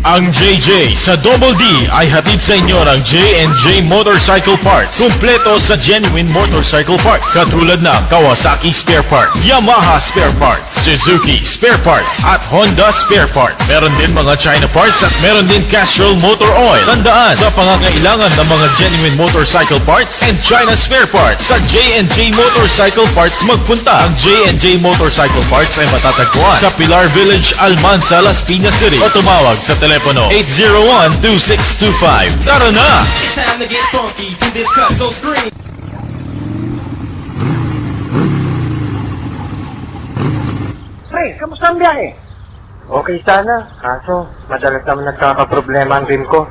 Ang JJ sa Double D ay hatid sa inyo ng J&J Motorcycle Parts. Kumpleto sa genuine motorcycle parts. Katulad ng Kawasaki spare parts, Yamaha spare parts, Suzuki spare parts, at Honda spare parts. Meron din mga China parts at meron din Castrol motor oil. Tandaan, sa pangangailangan ng mga genuine motorcycle parts and China spare parts, sa J&J Motorcycle Parts magpunta. Ang J&J Motorcycle Parts ay matatagpuan sa Pilar Village, Almanza, Las Piñas City o tumawag sa telepono 801-2625. Tara na! It's time to get funky to this cut, so scream. Pre, kamusta ang biyahe? Okay sana, kaso madalas naman nagkakaproblema ang rim ko.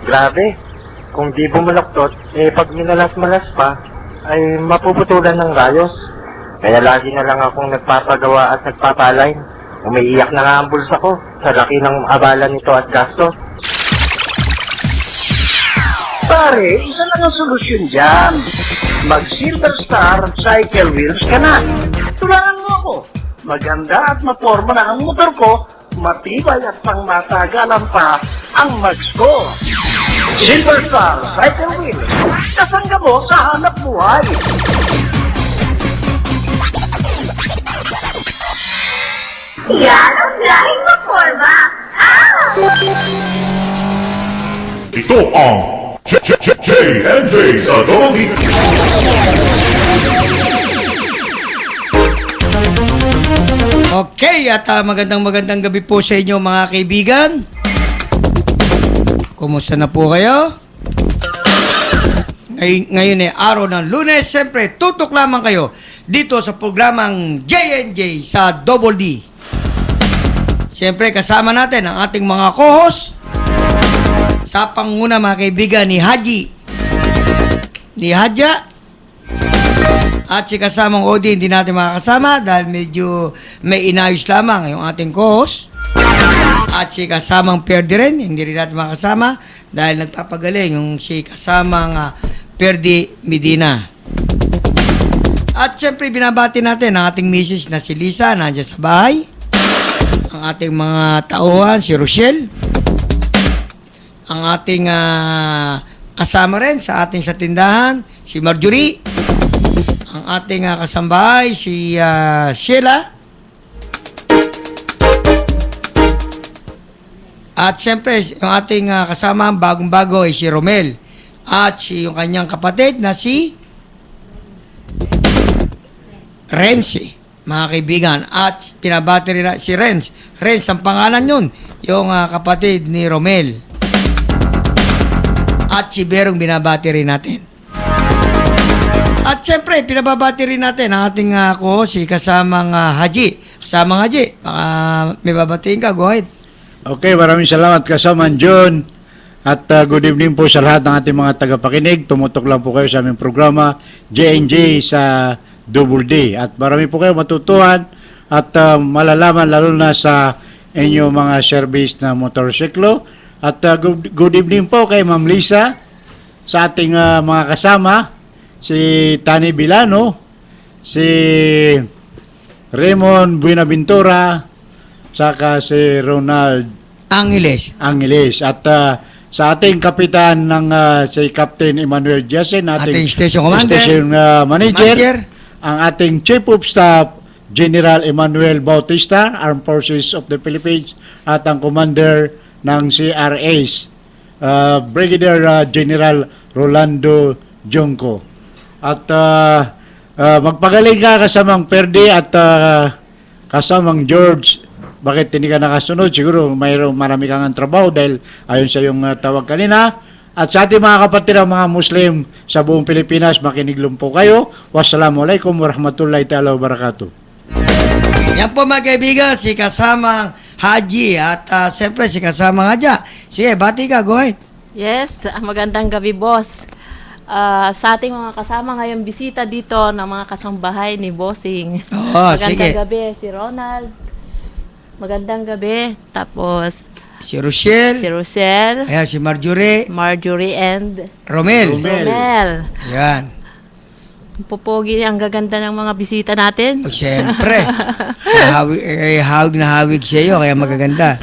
Grabe, kung di bumalaktot, pag minalas-malas pa, ay mapuputulan ng rayos. Kaya lagi na lang akong nagpapagawa at nagpapaline. Umiiyak na nga ang bulsa ko sa laki ng abala nito at gastos. Pare, isa lang ang solusyon dyan. Mag-Silver Star Cycle Wheels ka na. Tularan mo ako. Maganda at maporma na ang motor ko, matibay at pangmatagalan pa ang mags ko. Silver Star Cycle Wheels. Kasangga mo sa hanap buhay. Yan ang lahing maporma! Ito ang J&J sa Double D. Okay, at magandang gabi po sa inyo mga kaibigan. Kumusta na po kayo? Ngayon ay araw ng Lunes. Siyempre, tutok lamang kayo dito sa programang J&J sa Double D. Siyempre, kasama natin ang ating mga co-host sa panguna mga kaibigan ni Haji, ni Hadja, at si kasamang Odi hindi natin makakasama dahil medyo may inayos lamang yung ating co-host. At si kasamang Perdi rin, hindi rin natin makakasama dahil nagpapagaling yung si kasamang Perdi Medina. At siyempre binabati natin ang ating misis na si Lisa, nandiyan sa bahay. Ang ating mga tauhan, si Rochelle. Ang ating kasama rin sa ating sa tindahan, si Marjorie. Ang ating kasambahay, si Sheila. At siyempre, yung ating kasama, bagong-bago ay si Romel. At yung kanyang kapatid na si Renzi, mga kaibigan. At pinabati rin si Renz. Renz, ang pangalan yun. Yung kapatid ni Romel. At si Berong binabati rin natin. At siyempre, pinababati rin natin ang ating si kasamang Haji. Kasamang Haji, baka may babatiin ka, go ahead. Okay, maraming salamat kasamang John. At good evening po sa lahat ng ating mga tagapakinig. Tumutok lang po kayo sa aming programa J&J sa Double D. At marami po kayo matutuhan at malalaman lalo na sa inyong mga service na motorsiklo. At good evening po kay Ma'am Lisa, sa ating mga kasama, si Tani Bilano, si Raymond Buenaventura, saka si Ronald Angeles. At sa ating kapitan ng si Captain Emmanuel Diasen, Ating station commander, station manager, ang ating Chief of Staff, General Emmanuel Bautista, Armed Forces of the Philippines, at ang Commander ng CRAs, Brigadier General Rolando Jonco. At magpagaling ka kasamang Perdi at kasamang George. Bakit hindi ka nakasunod? Siguro marami kang trabaho dahil ayon sa yung tawag kanina. At sa ating mga kapatid ang mga Muslim sa buong Pilipinas, makinig lang po kayo. Wassalamualaikum warahmatullahi ta'ala wabarakatuh. Yan po mga kaibigan, si kasamang Haji at siyempre si kasamang Hadja. Sige, bati ka, go ahead. Yes, magandang gabi boss. Sa ating mga kasama ngayon bisita dito ng mga kasambahay ni Bossing. Magandang gabi si Ronald. Magandang gabi. Tapos si Rochelle. Ayan, si Marjorie and Romel. Ayan. Pupogi, ang gaganda ng mga bisita natin. O, siyempre. Hawig na hawig sa iyo, kaya magaganda.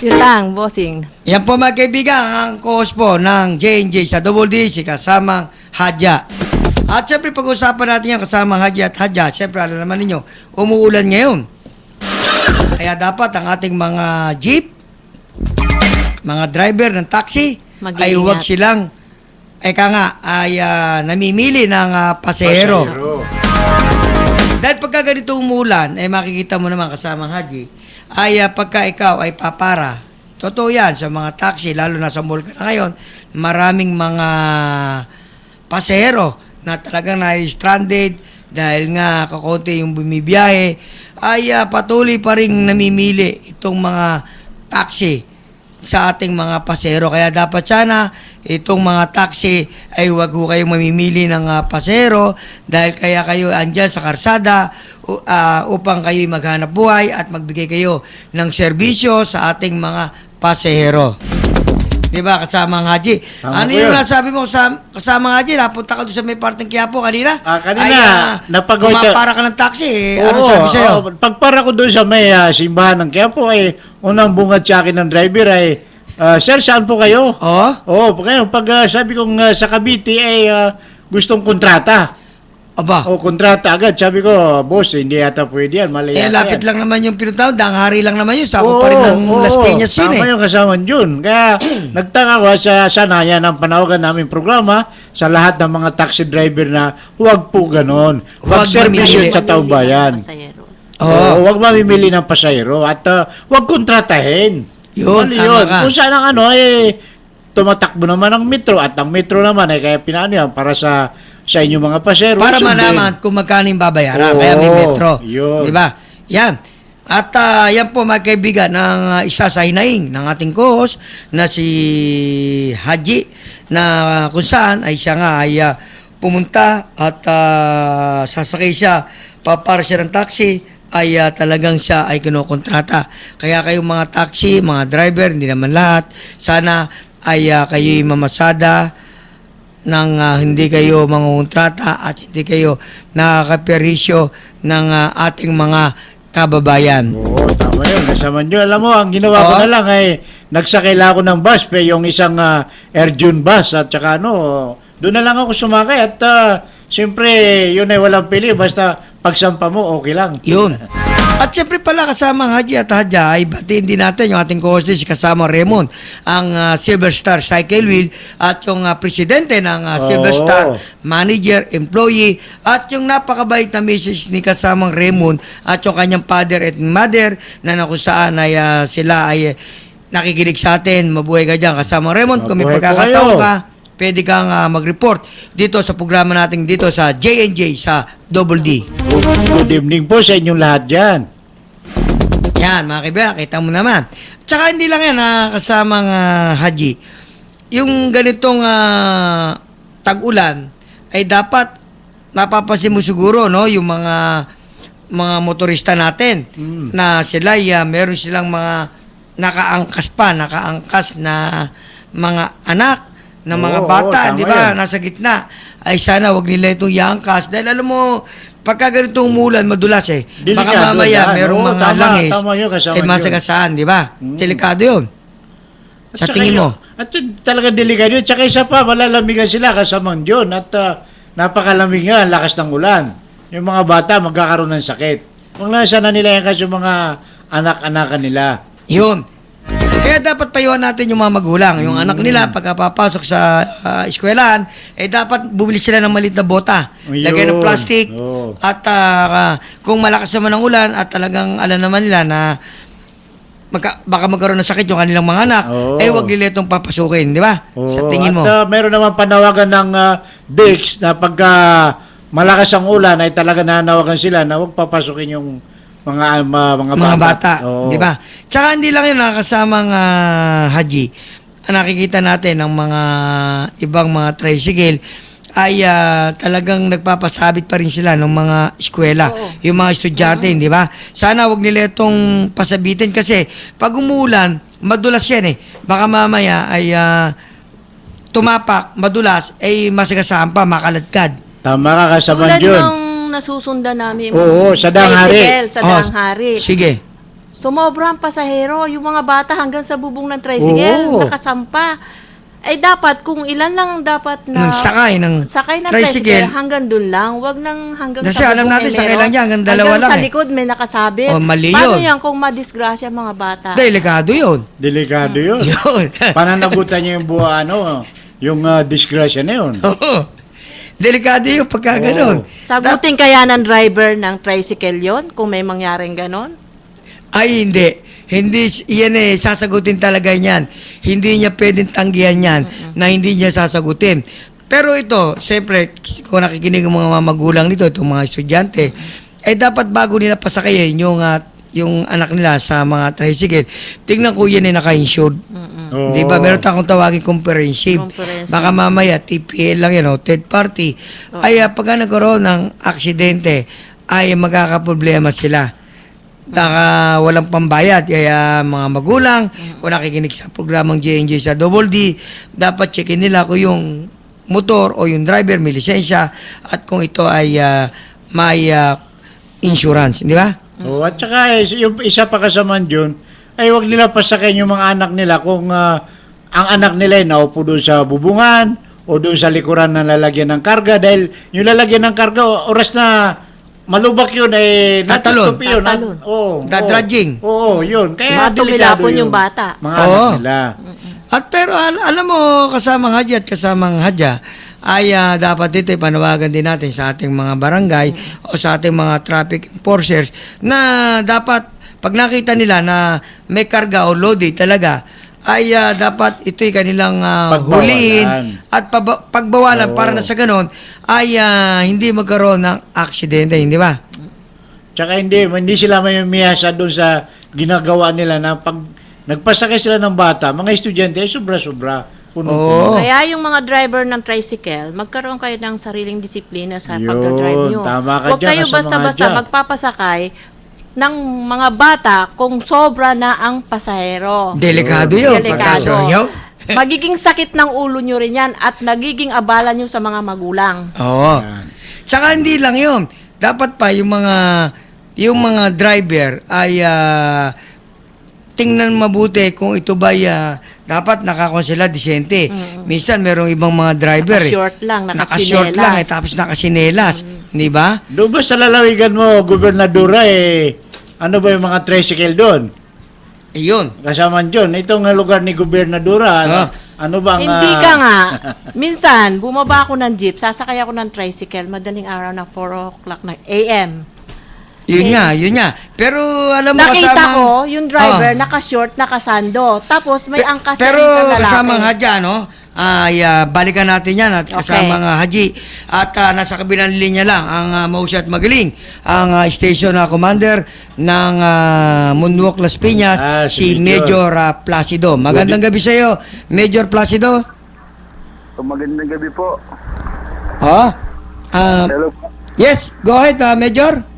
Yun lang, bossing. Yan po mga kaibigan, ang co-host po ng J&J sa Double D, si kasamang Hadya. At syempre pag-usapan natin yan kasamang Hadya at Hadya, syempre alam naman ninyo, umuulan ngayon. Kaya dapat ang ating mga jeep, mga driver ng taxi, Mag-iingat. ay huwag silang, namimili ng pasahero. Dahil pagka ganito umulan, makikita mo naman kasamang Haji, ay pagka ikaw ay papara, totoo yan sa mga taxi, lalo na sa mall ka na ngayon, maraming mga pasahero na talagang na-stranded dahil nga kakonti yung bumibiyahe, ay patuloy pa rin namimili itong mga taxi sa ating mga pasahero. Kaya dapat sana itong mga taxi ay huwag ho kayong mamimili ng pasahero dahil kaya kayo andyan sa karsada upang kayo maghanap buhay at magbigay kayo ng serbisyo sa ating mga pasahero. Diba, kasamang Haji? Tama Ano po yung yun. nasabi mo kasamang Haji? Napunta ka doon sa may parteng Quiapo kanina? Kanina, napag- pumapara ka ng taxi. Ano sabi sa'yo? Pagpara ko doon sa may simbahan ng Quiapo, unang bungad sa akin ng driver ay, Sir, saan po kayo? Oo? Oo, pag sabi kong sa Cavite ay gustong kontrata. Aba. Kontrata agad. Sabi ko, boss, hindi yata pwede yan. Mali yata Lapit yan. lang naman yung pinuntahan. Danghari lang naman yun. Sako pa rin ng Las Piñas yun tama yung kasama yun. Kaya nagtaka ko sa sanayan ng panawagan namin programa sa lahat ng mga taxi driver na huwag po ganon. Huwag Huwag servisyo mamimili. sa taumbayan. Pasahero. Oo. Huwag mamimili ng pasahero at huwag kontratahin. Yun, Mali tama ka. Kung saan ang tumatakbo naman ang metro at ang metro naman ay kaya pinano yan para sa inyong mga pasahero. Para sundin. malaman kung magkano yung babayaran. Oo, Kaya may metro. yun. Diba? Yan. At yan po mga kaibigan ng isa sa hinaing ng ating co-host na si Haji na kung saan ay siya nga ay pumunta at sasakay siya, papara siya ng taxi ay talagang siya ay kinokontrata. Kaya kayong mga taxi, mga driver, hindi naman lahat, sana ay kayo'y mamasada nang hindi kayo mangungontrata at hindi kayo nakakaperisyo ng ating mga kababayan. Oo, tama yun. Kasama nyo. Alam mo, ang ginawa ko Oo. na lang ay nagsakay ako ng bus, yung isang Air June bus at saka doon na lang ako sumakay at siyempre yun ay walang pili basta pagsampa mo okay lang. Yun. At siyempre pala kasamang Haji at Hadya ay batiin din natin yung ating co-host din si kasama Raymond, ang Silver Star Cycle Wheel at yung presidente ng Silver Oo. Star, manager, employee at yung napakabait na misis ni kasamang Raymond at yung kanyang father at mother na kung saan ay sila ay nakikinig sa atin. Mabuhay ka dyan kasamang Raymond. Kung may Mabuhay po pagkakataon kayo. ka, pwede kang mag-report dito sa programa natin dito sa J&J sa Double D. Good evening po sa inyong lahat dyan. Yan, mga kaibigan, kita mo naman. Tsaka hindi lang yan, kasamang Haji. Yung ganitong tag-ulan, ay dapat, napapansin mo siguro, no, yung mga motorista natin, na sila, meron silang mga nakaangkas na mga anak, na mga Oo, bata, tama di ba, yan. nasa gitna. Ay sana wag nila itong iangkas. Dahil alam mo, pagka ganitong umulan, madulas Delikado baka mamaya yan. merong Oo, mga tama, langis tama yun, kasama yun. masagasaan, di ba? Delikado yun. At Sa saka tingin mo? At yun, talaga delikado yun. Tsaka isa pa, malalamigan sila kasamang John at napakalamig nga, lakas ng ulan. Yung mga bata magkakaroon ng sakit. Kung nasa na nila yan kasi yung mga anak-anakan nila. Yun. Kaya dapat payuhan natin yung mga magulang. Yung anak nila, pagkapapasok sa eskwelahan, dapat bumili sila ng maliit na bota. Ayun. Lagay ng plastic. Oo. At kung malakas naman ang ulan at talagang alam naman nila na baka magkaroon ng sakit yung kanilang mga anak, Oo. wag nila itong papasukin, di ba? Sa tingin mo. At meron naman panawagan ng DIX na pagka malakas ang ulan ay talaga nanawagan sila na huwag papasukin yung mga bata, Oo. di ba? Tsaka hindi lang yun nakasamang Haji. Nakikita natin ng mga ibang mga tricycle ay talagang nagpapasabit pa rin sila ng mga eskwela, yung mga estudyante, di ba? Sana wag nila itong pasabitin kasi pag umuulan, madulas yan Baka mamaya ay tumapak, madulas, ay masagasaan pa, makaladkad. Tama ka kasaman Tulad John. ng nasusundan namin. Oo, sa Danghari. Sa Danghari. Sige. Sumobra ang pasahero, yung mga bata hanggang sa bubong ng tricycle, Oo. nakasampa. Ay dapat, kung ilan lang ang dapat na Sakay ng tricycle, hanggang dun lang, wag nang hanggang Kasi sa alam bubong natin, ay sakay meron. lang yan, hanggang dalawa Hanggang lang sa eh. likod may nakasabit. Oh, mali Paano yun. yan kung madisgrasya ang mga bata? Delikado yun. Delikado yun. Yun. Pananagutan niya yung buha, yung disgrasya na yun. Oo. Delikado yun pagka ganun. Sagutin kaya ng driver ng tricycle yon kung may mangyaring ganon? Ay, hindi. Hindi, yan sasagutin talaga niyan. Hindi niya pwedeng tanggihan yan na hindi niya sasagutin. Pero ito, siyempre, kung nakikinig ang mga magulang nito, itong mga estudyante, ay dapat bago nila pasakayin yung anak nila sa mga tricycle, tingnan ko yan ay naka-insured. Oo. Di ba? Meron tayong tawagin comprehensive. Baka mamaya, TPL lang yan, third party. Ay, pagka nagkaroon ng aksidente, ay magkakaproblema sila. Walang pambayad. Kaya mga magulang, kung nakikinig sa programang J&J sa Double D, dapat checkin nila kung yung motor o yung driver may lisensya at kung ito ay may insurance. Di ba? Oh, at saka yung isa pa kasaman dyan, ay wag nila pasakin yung mga anak nila kung ang anak nila ay naupo doon sa bubungan o doon sa likuran na lalagyan ng karga dahil yung lalagyan ng karga, oras na malubak yun ay Tatalon. natutupi yun. Tatalon. Dadradging. Oo, yun. Kaya delikado Matumilapon yun. yung bata. Mga Oo. anak nila. At pero alam mo, kasamang hadya at kasamang hadya, ay dapat dito panawagan din natin sa ating mga barangay o sa ating mga traffic enforcers na dapat pag nakita nila na may karga o loaded talaga, ay dapat ito'y kanilang Pagbawalan. huliin at pagbawalan Oo. para na sa ganon ay hindi magkaroon ng aksidente, hindi ba? Tsaka hindi sila may miyasa doon sa ginagawa nila na pag nagpasakay sila ng bata, mga estudyante, ay sobra-sobra. Oo. Kaya yung mga driver ng tricycle, magkaroon kayo ng sariling disiplina sa Yun, pagdadrive nyo. tama ka Huwag dyan, kayo sa mga basta-basta dyan. magpapasakay ng mga bata kung sobra na ang pasahero. Delikado yun. Delikado. Pagkasayaw. Magiging sakit ng ulo nyo rin yan at nagiging abala nyo sa mga magulang. Oo. Tsaka hindi lang yun. Dapat pa yung mga driver ay tingnan mabuti kung ito ba dapat nakakonsela disente. Minsan merong ibang mga driver Naka-short lang, naka-short lang tapos nakasinelas, di ba? Doon ba sa lalawigan mo, Gobernadora, ano ba yung mga tricycle doon? Iyon. Kasama dyan, itong lugar ni Gobernadora, ano bang... Hindi ka nga. Minsan, bumaba ako ng jeep, sasakay ako ng tricycle, madaling araw na 4 o'clock na AM. Yun nga. Pero alam mo Nakita kasamang... ko, yung driver, naka-short, naka-sando. Tapos may angkas Pero na lalaki. kasamang hadya, balikan natin yan at kasamang haji. At nasa kabilang linya lang ang Mausya at Magaling, ang station commander ng Moonwalk Las Piñas, si Major Placido. Magandang gabi sa iyo, Major Placido. Magandang gabi po. Hello. Yes, go ahead, Major.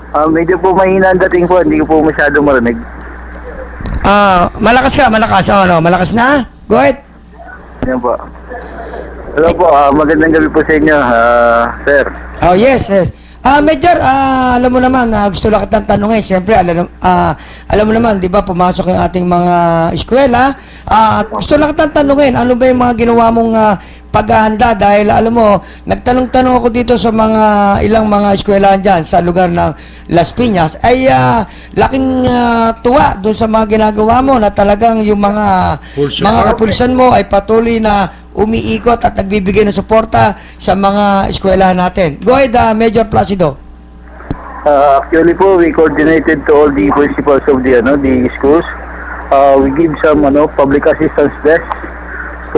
Medyo po mahina ang dating po, hindi ko po masyado marinig. Malakas ka, malakas. Malakas na? Go ahead. Yan po. Hello po, magandang gabi po sa inyo, sir. Oh, yes. Major, alam mo naman, gusto lang kitang tanongin. Siyempre, alam mo naman, di ba, pumasok yung ating mga eskwela. Gusto lang kitang tanongin, ano ba yung mga ginawa mong paghahanda? Dahil, alam mo, nagtanong-tanong ako dito sa ilang mga eskwelahan dyan sa lugar ng Las Piñas. Ay, laking tuwa doon sa mga ginagawa mo na talagang yung mga kapulisan mo ay patuloy na umiikot at nagbibigay ng suporta sa mga eskwelahan natin. Go ahead, Major Placido. Actually po, we coordinated to all the principals of the schools. We give some public assistance desk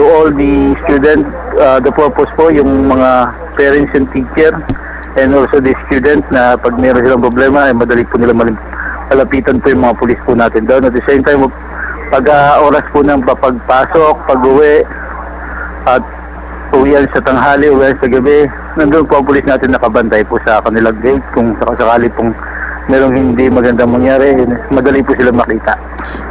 to all the students. The purpose po, yung mga parents and teacher and also the student na pag meron silang problema, ay madali po nila malapitan po yung mga pulis po natin doon. At the same time, pag oras po ng pagpasok, pag-uwi, at uwian sa tanghali, uwian sa gabi, nandun po ang pulis natin nakabantay po sa kanilang gate kung sakasakali pong merong hindi magandang mangyari, madali po sila makita.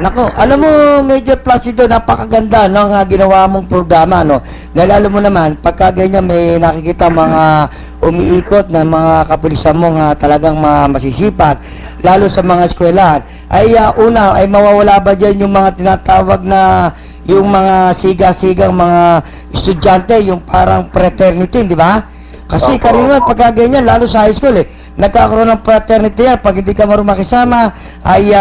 Nako, alam mo, Major Placido, napakaganda ng ginawa mong programa, no? Dahil alam mo naman, pagka ganyan may nakikita mga umiikot na mga kapulisan mo nga talagang masisipag, lalo sa mga eskwelahan, ay una, ay mawawala ba dyan yung mga tinatawag na yung mga siga-sigang mga estudyante, yung parang fraternity, di ba? Kasi Opo. karaniwan pagka ganyan, lalo sa high school, nagkakaroon ng fraternity yan. Pag hindi ka marunong makisama, ay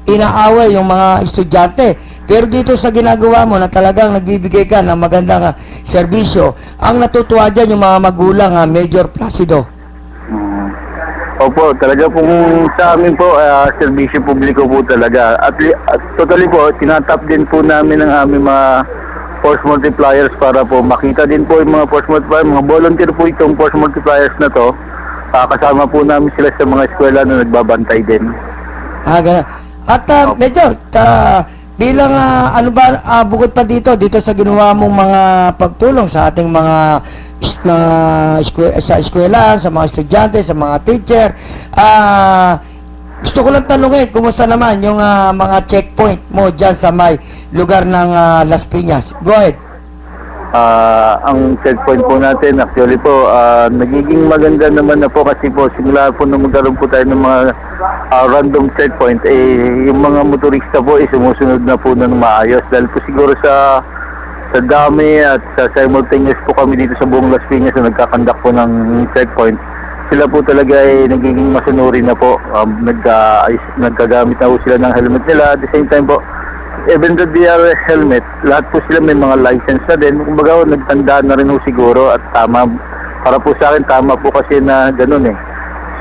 inaaway yung mga estudyante. Pero dito sa ginagawa mo na talagang nagbibigay ka ng magandang serbisyo, ang natutuwa dyan yung mga magulang, Major Placido. Opo, talaga pong sa amin po, serbisyo publiko po talaga. At totally po, tinatap din po namin ang aming mga force multipliers para po makita din po yung mga force multipliers. Mga volunteer po itong force multipliers na to. Kasama po namin sila sa mga eskwela na nagbabantay din. Ganun. At Major, bilang ano ba, bukod pa dito sa ginawa mong mga pagtulong sa ating mga sa eskwela, sa mga estudyante, sa mga teacher, gusto ko lang tanungin, kumusta naman yung mga checkpoint mo dyan sa may lugar ng Las Piñas? Go ahead. Ang checkpoint po natin, actually po, nagiging maganda naman na po kasi po, simula po nung magkaroon po tayo ng mga random checkpoint, yung mga motorista po sumusunod na po ng maayos. Dahil po siguro sa dami at sa simultaneous po kami dito sa buong Las Piñas na nagkakandak po ng checkpoint, sila po talaga ay nagiging masunuri na po. Nagkagamit na po sila ng helmet nila. At the same time po, even though they are helmet, lahat po sila may mga license na din. Kumbaga, nagtanda na rin po siguro at tama. Para po sa akin, tama po kasi na ganun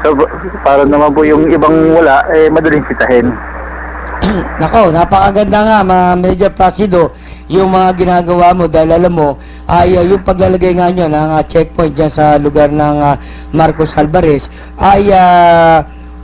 So, para naman po yung ibang wala, madaling sitahin. Nako, napakaganda nga, Major Placido, yung mga ginagawa mo dahil alam mo, ay yung paglalagay nga nyo ng checkpoint dyan sa lugar ng Marcos Alvarez, ay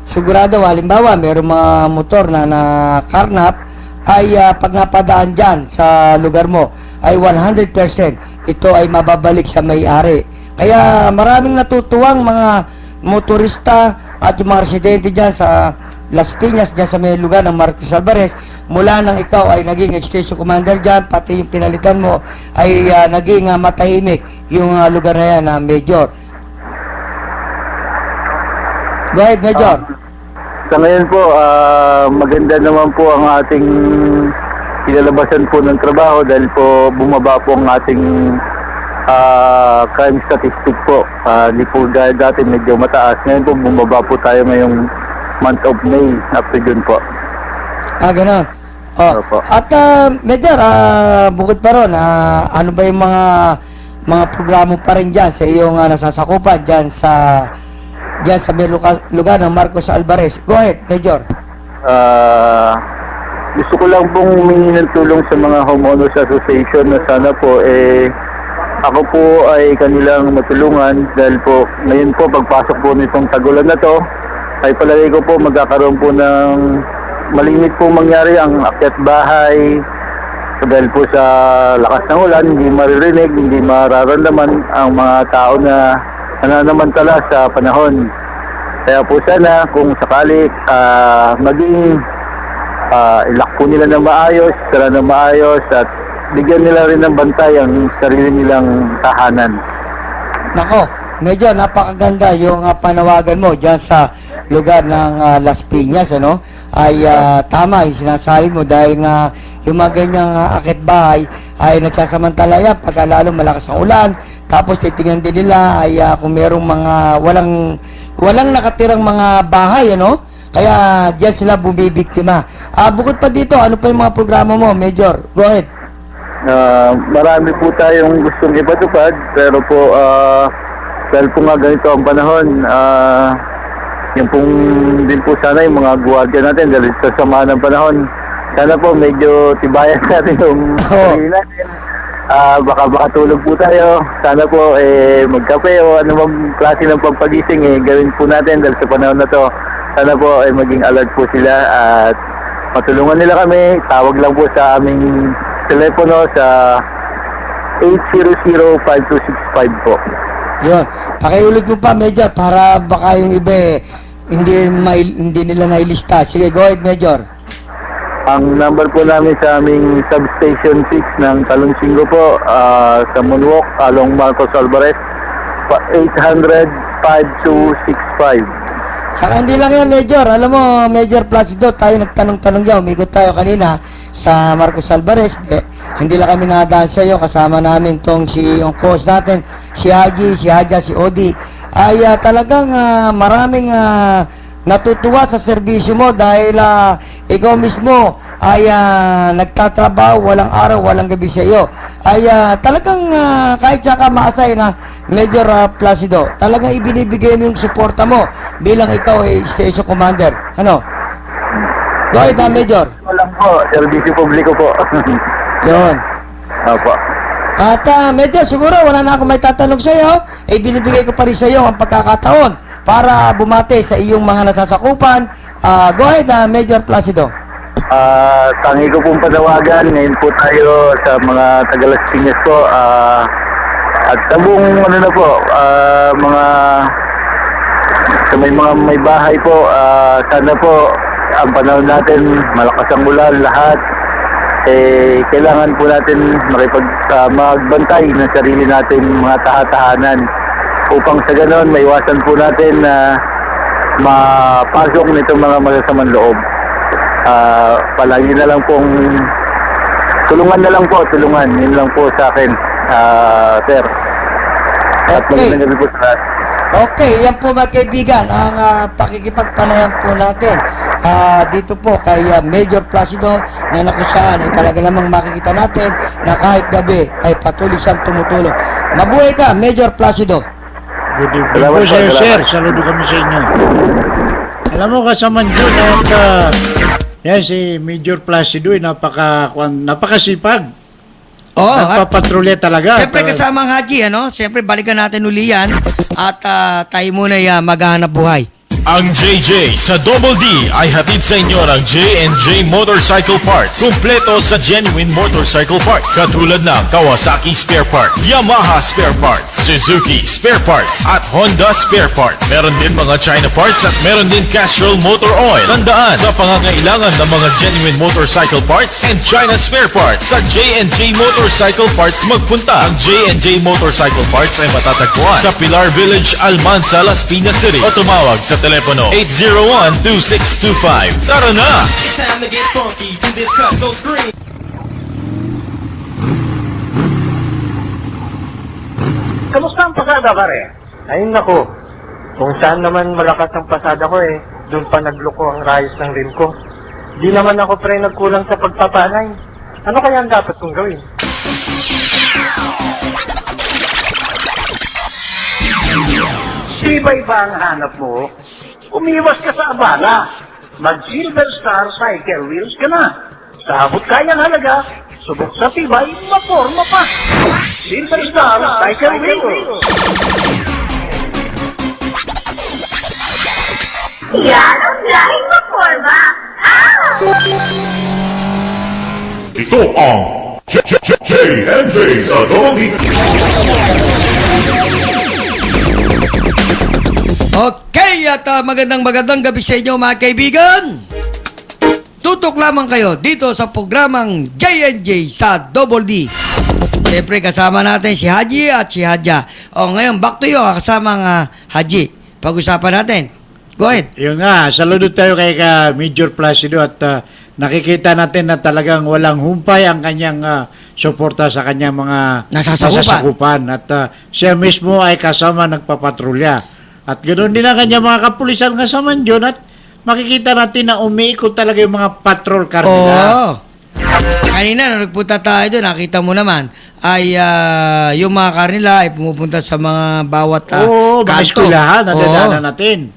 sigurado, halimbawa, mayroong mga motor na nakarnap, ay pag napadaan dyan sa lugar mo, ay 100% ito ay mababalik sa may-ari. Kaya maraming natutuwang mga motorista at yung mga residente dyan sa Las Piñas, dyan sa may lugar ng Marcos Alvarez, mula nang ikaw ay naging station commander dyan, pati yung pinalitan mo ay naging matahimik yung lugar na yan, Major. Go ahead, Major. Sa ngayon po, maganda naman po ang ating kinalabasan po ng trabaho dahil po bumaba po ang ating crime statistic po. Di po dati medyo mataas. Ngayon po bumaba po tayo ngayong month of May up to June po. Gano'n. Opo. At Major, bukod pa ron, ano ba yung mga programa pa rin dyan sa iyong nasasakupan dyan sa may lugar ng Marcos Alvarez? Go ahead, Major. Gusto ko lang pong humingi ng tulong sa mga homeowners association na sana po ako po ay kanilang matulungan dahil po ngayon po pagpasok po nitong tagulan na to ay palagay ko po magkakaroon po ng malimit po mangyari ang akyat bahay. So dahil po sa lakas ng ulan, hindi maririnig, hindi mararamdaman ang mga tao na nananamantala sa panahon. Kaya po sana kung sakali maging ilak po nila ng maayos, sara ng maayos at bigyan nila rin ng bantay ang sarili nilang tahanan. Nako, medyo napakaganda yung panawagan mo dyan sa lugar ng Las Piñas, ano? Ay tama yung sinasabi mo dahil nga yung mga ganyang akit bahay ay nagsasamantala yan pagka lalo malakas ang ulan, tapos titingnan din nila ay kung merong mga walang nakatirang mga bahay, ano? Kaya diyan sila bumibiktima. Bukod pa dito, ano pa yung mga programa mo, Major? Go ahead. Marami po tayong gustong ipatupad pero po dahil po nga ganito ang panahon, yung pong din po sana yung mga gwardiya natin dahil sa sama ng panahon, sana po medyo tibayan natin yung sarili natin. Baka tulog po tayo, sana po magkape o anumang klase ng pagpagising gawin po natin dahil sa panahon na to. Sana po maging alert po sila at matulungan nila kami. Tawag lang po sa aming telepono sa 800-5265 po. Yun. Pakiulit mo pa, Major, para baka yung iba hindi nila nailista. Sige, go ahead, Major. Ang number po namin sa aming substation 6 ng Talonsingo po, sa Moonwalk along Marcos Alvarez, 800-5265. Saka hindi lang yan, Major. Alam mo, Major Placido, tayo nagtanong-tanong dyan. Umikot tayo kanina sa Marcos Alvarez. Hindi lang kami nadaan sa iyo. Kasama namin yung coach natin, si Haji, si Haja, si Odi. Ay talagang maraming natutuwa sa serbisyo mo dahil ikaw mismo ay nagtatrabaho walang araw, walang gabi sa iyo. Ay talagang kahit saka maasay na Major Placido, talagang ibinibigay mo yung suporta mo bilang ikaw ay station commander. Ano? Go ahead, Major. Walang po, serbisyo publiko po. Yun. Opo. At Major, siguro wala na akong may tatanong sa iyo. Eh, binibigay ko pa rin sa iyo ang pagkakataon para bumate sa iyong mga nasasakupan. Go ahead, Major Placido. Tangi ko pong panawagan. Ngayon po tayo sa mga Tagalas Piñas po. At sa buong ano na po, mga sa may bahay po, sana po ang panahon natin, malakas ang ulan lahat. Kailangan po natin magbantay ng sarili natin mga tahanan upang sa ganon maiwasan po natin na mapasok nitong mga masasamang loob. Palagi na lang pong tulungan yun lang po sa akin, sir. At magandang gabi po sa lahat. Okay, yan po mga kaibigan ang pakikipagpanayan po natin dito po kay Major Placido na nakusaan ay talaga namang makikita natin na kahit gabi ay patuloy siyang tumutulong. Mabuhay ka, Major Placido. Good evening po sa iyo, sir. Saludo kami sa inyo. Alam mo, kasama nyo na yan si Major Placido ay napakasipag. Nagpapatrolya talaga. Siyempre kasama ang Haji, ano? Siyempre balikan natin uli yan at tayo muna maghahanap buhay. Ang JJ sa Double D ay hatid sa inyo ng J&J Motorcycle Parts. Kumpleto sa genuine motorcycle parts. Katulad ng Kawasaki Spare Parts, Yamaha Spare Parts, Suzuki Spare Parts, at Honda Spare Parts. Meron din mga China parts at meron din Castrol Motor Oil. Tandaan, sa pangangailangan ng mga genuine motorcycle parts and China Spare Parts, sa J&J Motorcycle Parts magpunta. Ang J&J Motorcycle Parts ay matatagpuan sa Pilar Village, Almansa, Las Piñas City. O tumawag sa telepono 801-2625. Tara na! It's time to get funky to this cut, so scream. Kamusta ang pasada, pare? Ayun nako. Kung saan naman malakas ang pasada ko doon pa nagloko ang rayos ng rim ko. Di naman ako pre nagkulang sa pagpapanay. Ano kaya ang dapat kong gawin? Sibay ba ang hanap mo? Umiwas ka sa abala. Mag-Silver Star Cycle Wheels ka na. Sa abot kayang halaga, subok sa tibay, maporma pa. Silver Star Cycle Wheels. Yan ang lahing maporma. Ito ang J&J sa Double D. Okay, at magandang gabi sa inyo mga kaibigan. Tutok lamang kayo dito sa programang J&J sa Double D. Siyempre kasama natin si Haji at si Haja. Ngayon, back to you, kasama nga Haji. Pag-usapan natin. Go ahead. Yun nga, saludo tayo kay Major Placido at nakikita natin na talagang walang humpay ang kanyang suporta sa kanyang mga nasasakupan. At siya mismo ay kasama nagpapatrolya. At ganoon din ang kanyang mga kapulisan kasama dyan at makikita natin na umiikot talaga yung mga patrol car nila. Kanina, nung nagpunta tayo doon, nakita mo naman, ay yung mga car nila ay pumupunta sa mga bawat mga eskwelahan, nadadaanan natin.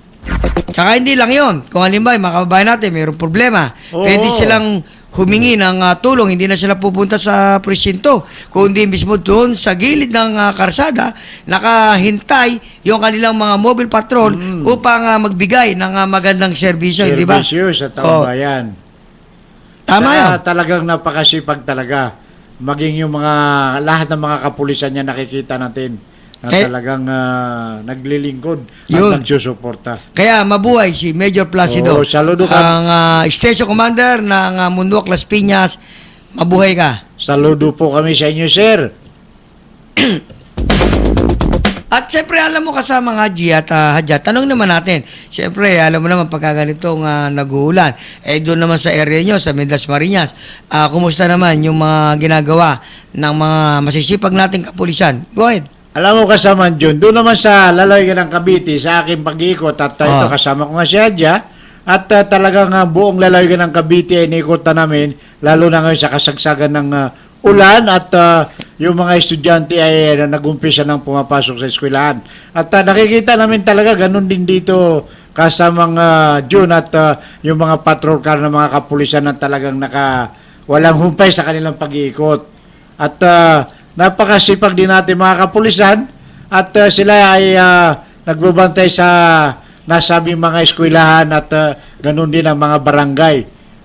Tsaka hindi lang yon. Kung halimbawa, mga kababayan natin, mayroong problema. Pwede silang humingi ng tulong, hindi na sila pupunta sa presinto, kundi mismo doon sa gilid ng karsada, nakahintay yung kanilang mga mobile patrol upang magbigay ng magandang serbisyo, di ba? Serbisyo sa taong bayan. Tama yan. Talagang napakasipag talaga. Maging yung lahat ng mga kapulisan niya nakikita natin. na Kaya- talagang naglilingkod Yun. at nagsusuporta. Kaya mabuhay si Major Placido. Oo, saludo ka. Ang Station Commander ng Munduak Las Piñas. Mabuhay ka. Saludo po kami sa inyo, sir. At siyempre, alam mo kasama ng Haji at Hadja, tanong naman natin. Siyempre, alam mo naman pagka ganitong nag-uulan, doon naman sa area nyo, sa Mendas Marinas, kumusta naman yung mga ginagawa ng mga masisipag nating kapulisan? Go ahead. Alam mo kasama John, doon naman sa lalawigan ng Cavite, sa aking pag-iikot, at ito kasama ko nga si Hadja, at talagang buong lalawigan ng Cavite ay naikutan namin, lalo na ngayon sa kasagsagan ng ulan at yung mga estudyante ay nag-umpisa ng pumapasok sa eskwelahan. At nakikita namin talaga ganun din dito kasamang June at yung mga patrol car ng mga kapulisan na talagang walang humpay sa kanilang pag-iikot. At napakasipag din natin mga kapulisan at sila ay nagbabantay sa nasabing mga eskwelahan at ganun din ang mga barangay.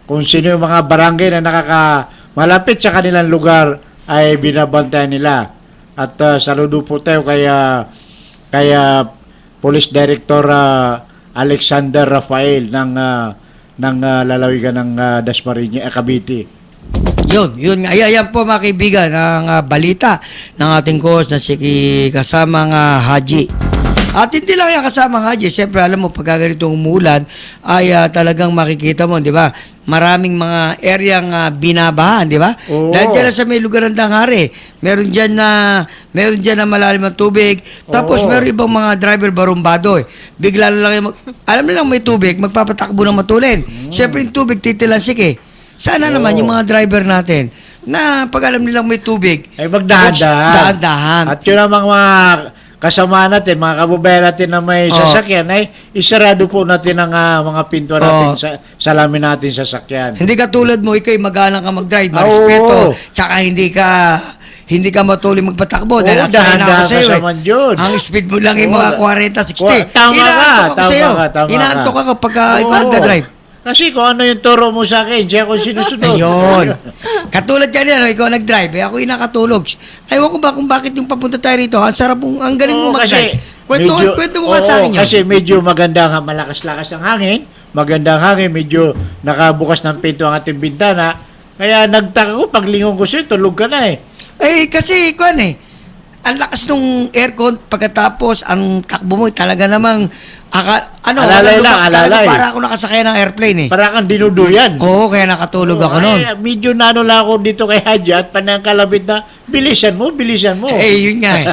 Kung sino yung mga barangay na malapit sa kanilang lugar ay binabantayan nila. At saludo po tayo kay Police Director Alexander Rafael ng lalawigan ng Dasmariñas, Cavite. Yun nga. Ayan po mga kaibigan ang balita ng ating host na si kasamang Haji. At hindi lang yung kasamang Haji, siyempre alam mo pagka ganitong umulan ay talagang makikita mo, di ba? Maraming mga areang binabahan, di ba? Oo. Dahil dyan sa may lugar ng Danghare, meron dyan na malalim ang tubig. Tapos Oo. meron ibang mga driver barumbado eh. Bigla na lang alam nilang may tubig, magpapatakbo ng matulin. Siyempre yung tubig titilansik eh. Sana naman yung mga driver natin na pag alam nilang may tubig, Ay magdahan-dahan. dahan-dahan. At yun ang mga kasama natin, mga kababayan natin na may sasakyan, ay isarado po natin ang mga pinto natin, salamin natin sa sasakyan. Hindi ka tulad mo, ikay magalang ka mag-drive, Oo. marespeto, tsaka hindi ka matuloy magpatakbo dahil Oo, asakay na ako dahan-dahan sa'yo. ka sa Yun. Ang speed mo lang yung mga 40, 60. Tama Inaantok ako sa'yo. ka. Inaantok ka kapag ikaw Oo. nagda-drive. Kasi kung ano yung turo mo sa akin, siya kung sinusunod. Ayun. Katulad yan, ikaw nag-drive, ako yung nakatulog. Ayaw ko ba kung bakit yung papunta tayo rito, ang sarap mong, ang galing mo mag-drive. Kwento mo nga sa akin yun. Kasi medyo maganda nga, malakas-lakas ang hangin, magandang hangin, medyo nakabukas ng pinto ang ating bintana. Kaya nagtaka ko, paglingon ko sa'yo, tulog ka na eh. Kasi, ang lakas nung aircon, pagkatapos, ang takbo mo, talaga namang, Alalay lang, alalay. Para ako nakasakay ng airplane eh. Para kang dinuduyan. Oo, kaya nakatulog ako noon. Ay, medyo lang ako dito kay Hadja at panangkalabit na, bilisan mo. Yun nga eh.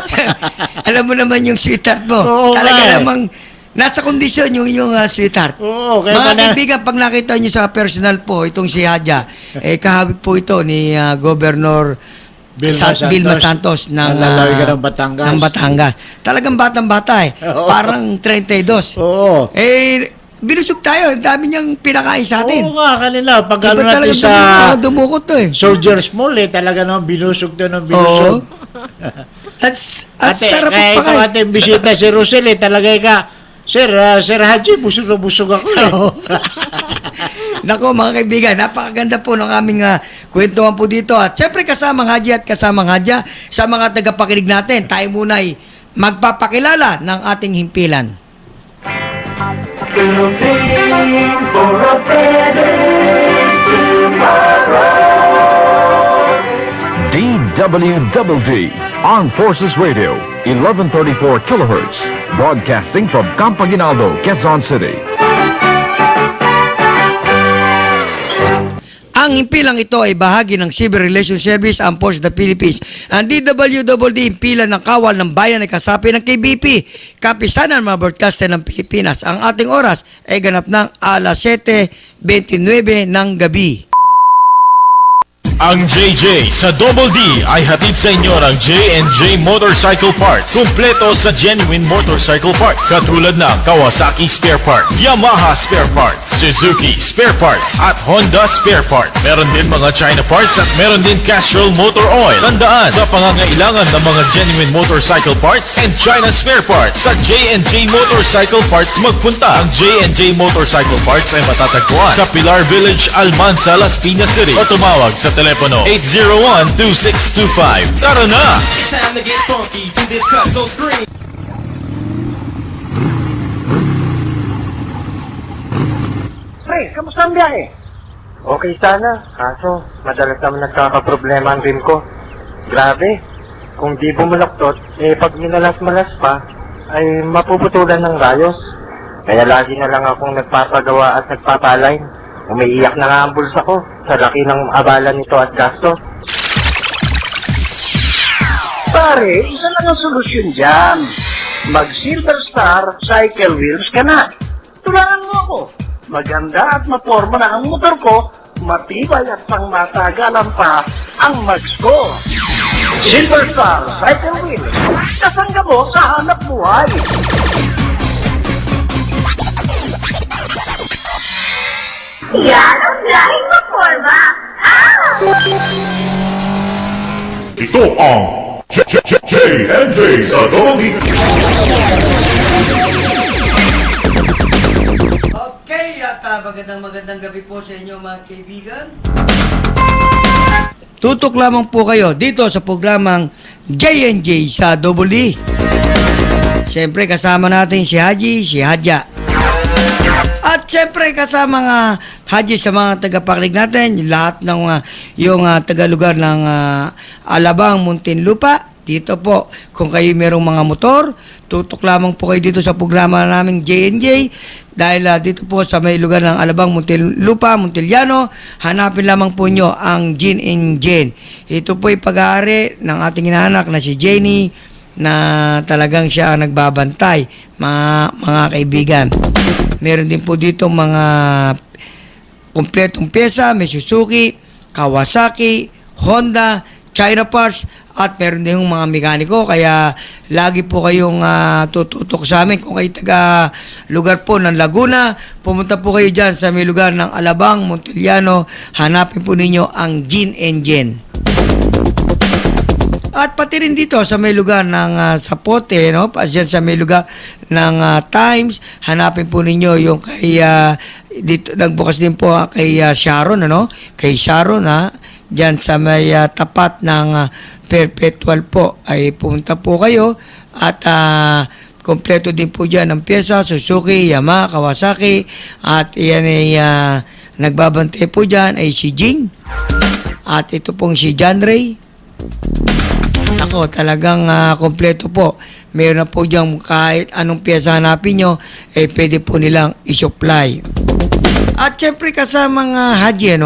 Alam mo naman yung sweetheart mo. Oo, Talaga namang, nasa kondisyon yung sweetheart. Oo, Mga kaibigan, pag nakita nyo sa personal po, itong si Hadja, kahawig po ito ni Governor Vilma Santos ng lalawigan ng Batangas. Talagang batang-bata eh. Oo. Parang 32. Oo. Binusog tayo. Ang dami niyang pinakain sa atin. Oo nga, kanila. Pag Iba ano natin talaga sa dumukot to eh. Soldiers Mall talaga naman binusog to ng binusog. At sarap kaya pa ikaw ating bisita si Rosel talaga ka, Sir Haji, busog na busog ako eh. Nako mga kaibigan, napakaganda po ng aming kwentuhan po dito. At syempre kasamang Haji at kasamang Hadja, sa mga tagapakinig natin, tayo muna ay magpapakilala ng ating himpilan. DWDD, Armed Forces Radio, 1134 kilohertz, broadcasting from Campo Aguinaldo, Quezon City. Ang himpilang ito ay bahagi ng Civil Relations Service ang Force of the Philippines. Ang DWDD himpilan ng kawal ng bayan ay kasapi ng KBP, Kapisanan mga Broadcaster ng Pilipinas. Ang ating oras ay ganap ng alas 7:29 ng gabi. Ang JJ sa Double D ay hatid sa inyo ng J&J Motorcycle Parts. Kumpleto sa genuine motorcycle parts. Katulad ng Kawasaki Spare Parts, Yamaha Spare Parts, Suzuki Spare Parts, at Honda Spare Parts. Meron din mga China parts at meron din Castrol Motor Oil. Tandaan, sa pangangailangan ng mga genuine motorcycle parts and China Spare Parts, sa J&J Motorcycle Parts magpunta. Ang J&J Motorcycle Parts ay matatagpuan sa Pilar Village, Almansa, Las Piñas City. O tumawag sa telepono telepono 801-2625. Tara na! It's time to get funky to this cut, so scream. Pre, kamusta ang biyahe? Okay sana, kaso madalas naman nagkakaproblema ang rim ko. Grabe, kung di bumalaktot, pag minalas-malas pa, ay mapuputulan ng rayos. Kaya lagi na lang akong nagpapagawa at nagpapaline. Umiiyak na nga ang bulsa ko sa laki ng abala nito at gasto. Pare, isa lang ang solusyon dyan. Mag-Silver Star Cycle Wheels ka na. Tularan mo ako. Maganda at maporma na ang motor ko, matibay at pangmatagalan pa ang mags ko. Silver Star Cycle Wheels. Kasangga mo sa hanap buhay. Yan ang dahil sa forma. Ito ang J&J sa Double D. Okay, at magandang gabi po sa inyo mga kaibigan. Tutok lamang po kayo dito sa programang J&J sa Double D. Siyempre kasama natin si Haji, si Hadja. At siyempre kasama nga Haji sa mga tagapakinig natin, lahat ng yung tagalugar ng Alabang, Muntinlupa. Dito po, kung kayo merong mga motor, tutok lamang po kayo dito sa programa naming J&J. Dahil dito po sa may lugar ng Alabang, Muntinlupa, Montiliano, hanapin lamang po nyo ang Gin and Jen. Ito po ay pag-aari ng ating inanak na si Jenny, na talagang siya ang nagbabantay, mga kaibigan. Meron din po dito mga kumpletong pyesa, may Suzuki, Kawasaki, Honda, China parts, at meron din yung mga mekaniko. Kaya lagi po kayong tututok sa amin. Kung kayo taga lugar po ng Laguna, pumunta po kayo dyan sa may lugar ng Alabang, Montiliano, hanapin po ninyo ang Gin and Jen. At pati rin dito sa may lugar ng Sapote, no? Pasyan sa may lugar ng Times, hanapin po ninyo yung kay dito nagbukas din po kay Sharon, ano? Kay Sharon, diyan sa may tapat ng Perpetual po ay pumunta po kayo at kompleto din po diyan ng pyesa, Suzuki, Yamaha, Kawasaki, at iyan ay nagbabantay po diyan ay si Jing at ito pong si John Ray. Ako, talagang kompleto po. Meron na po diyang kahit anong pyesa hanapin nyo, pwede po nilang i-supply. At syempre kasama mga Haji,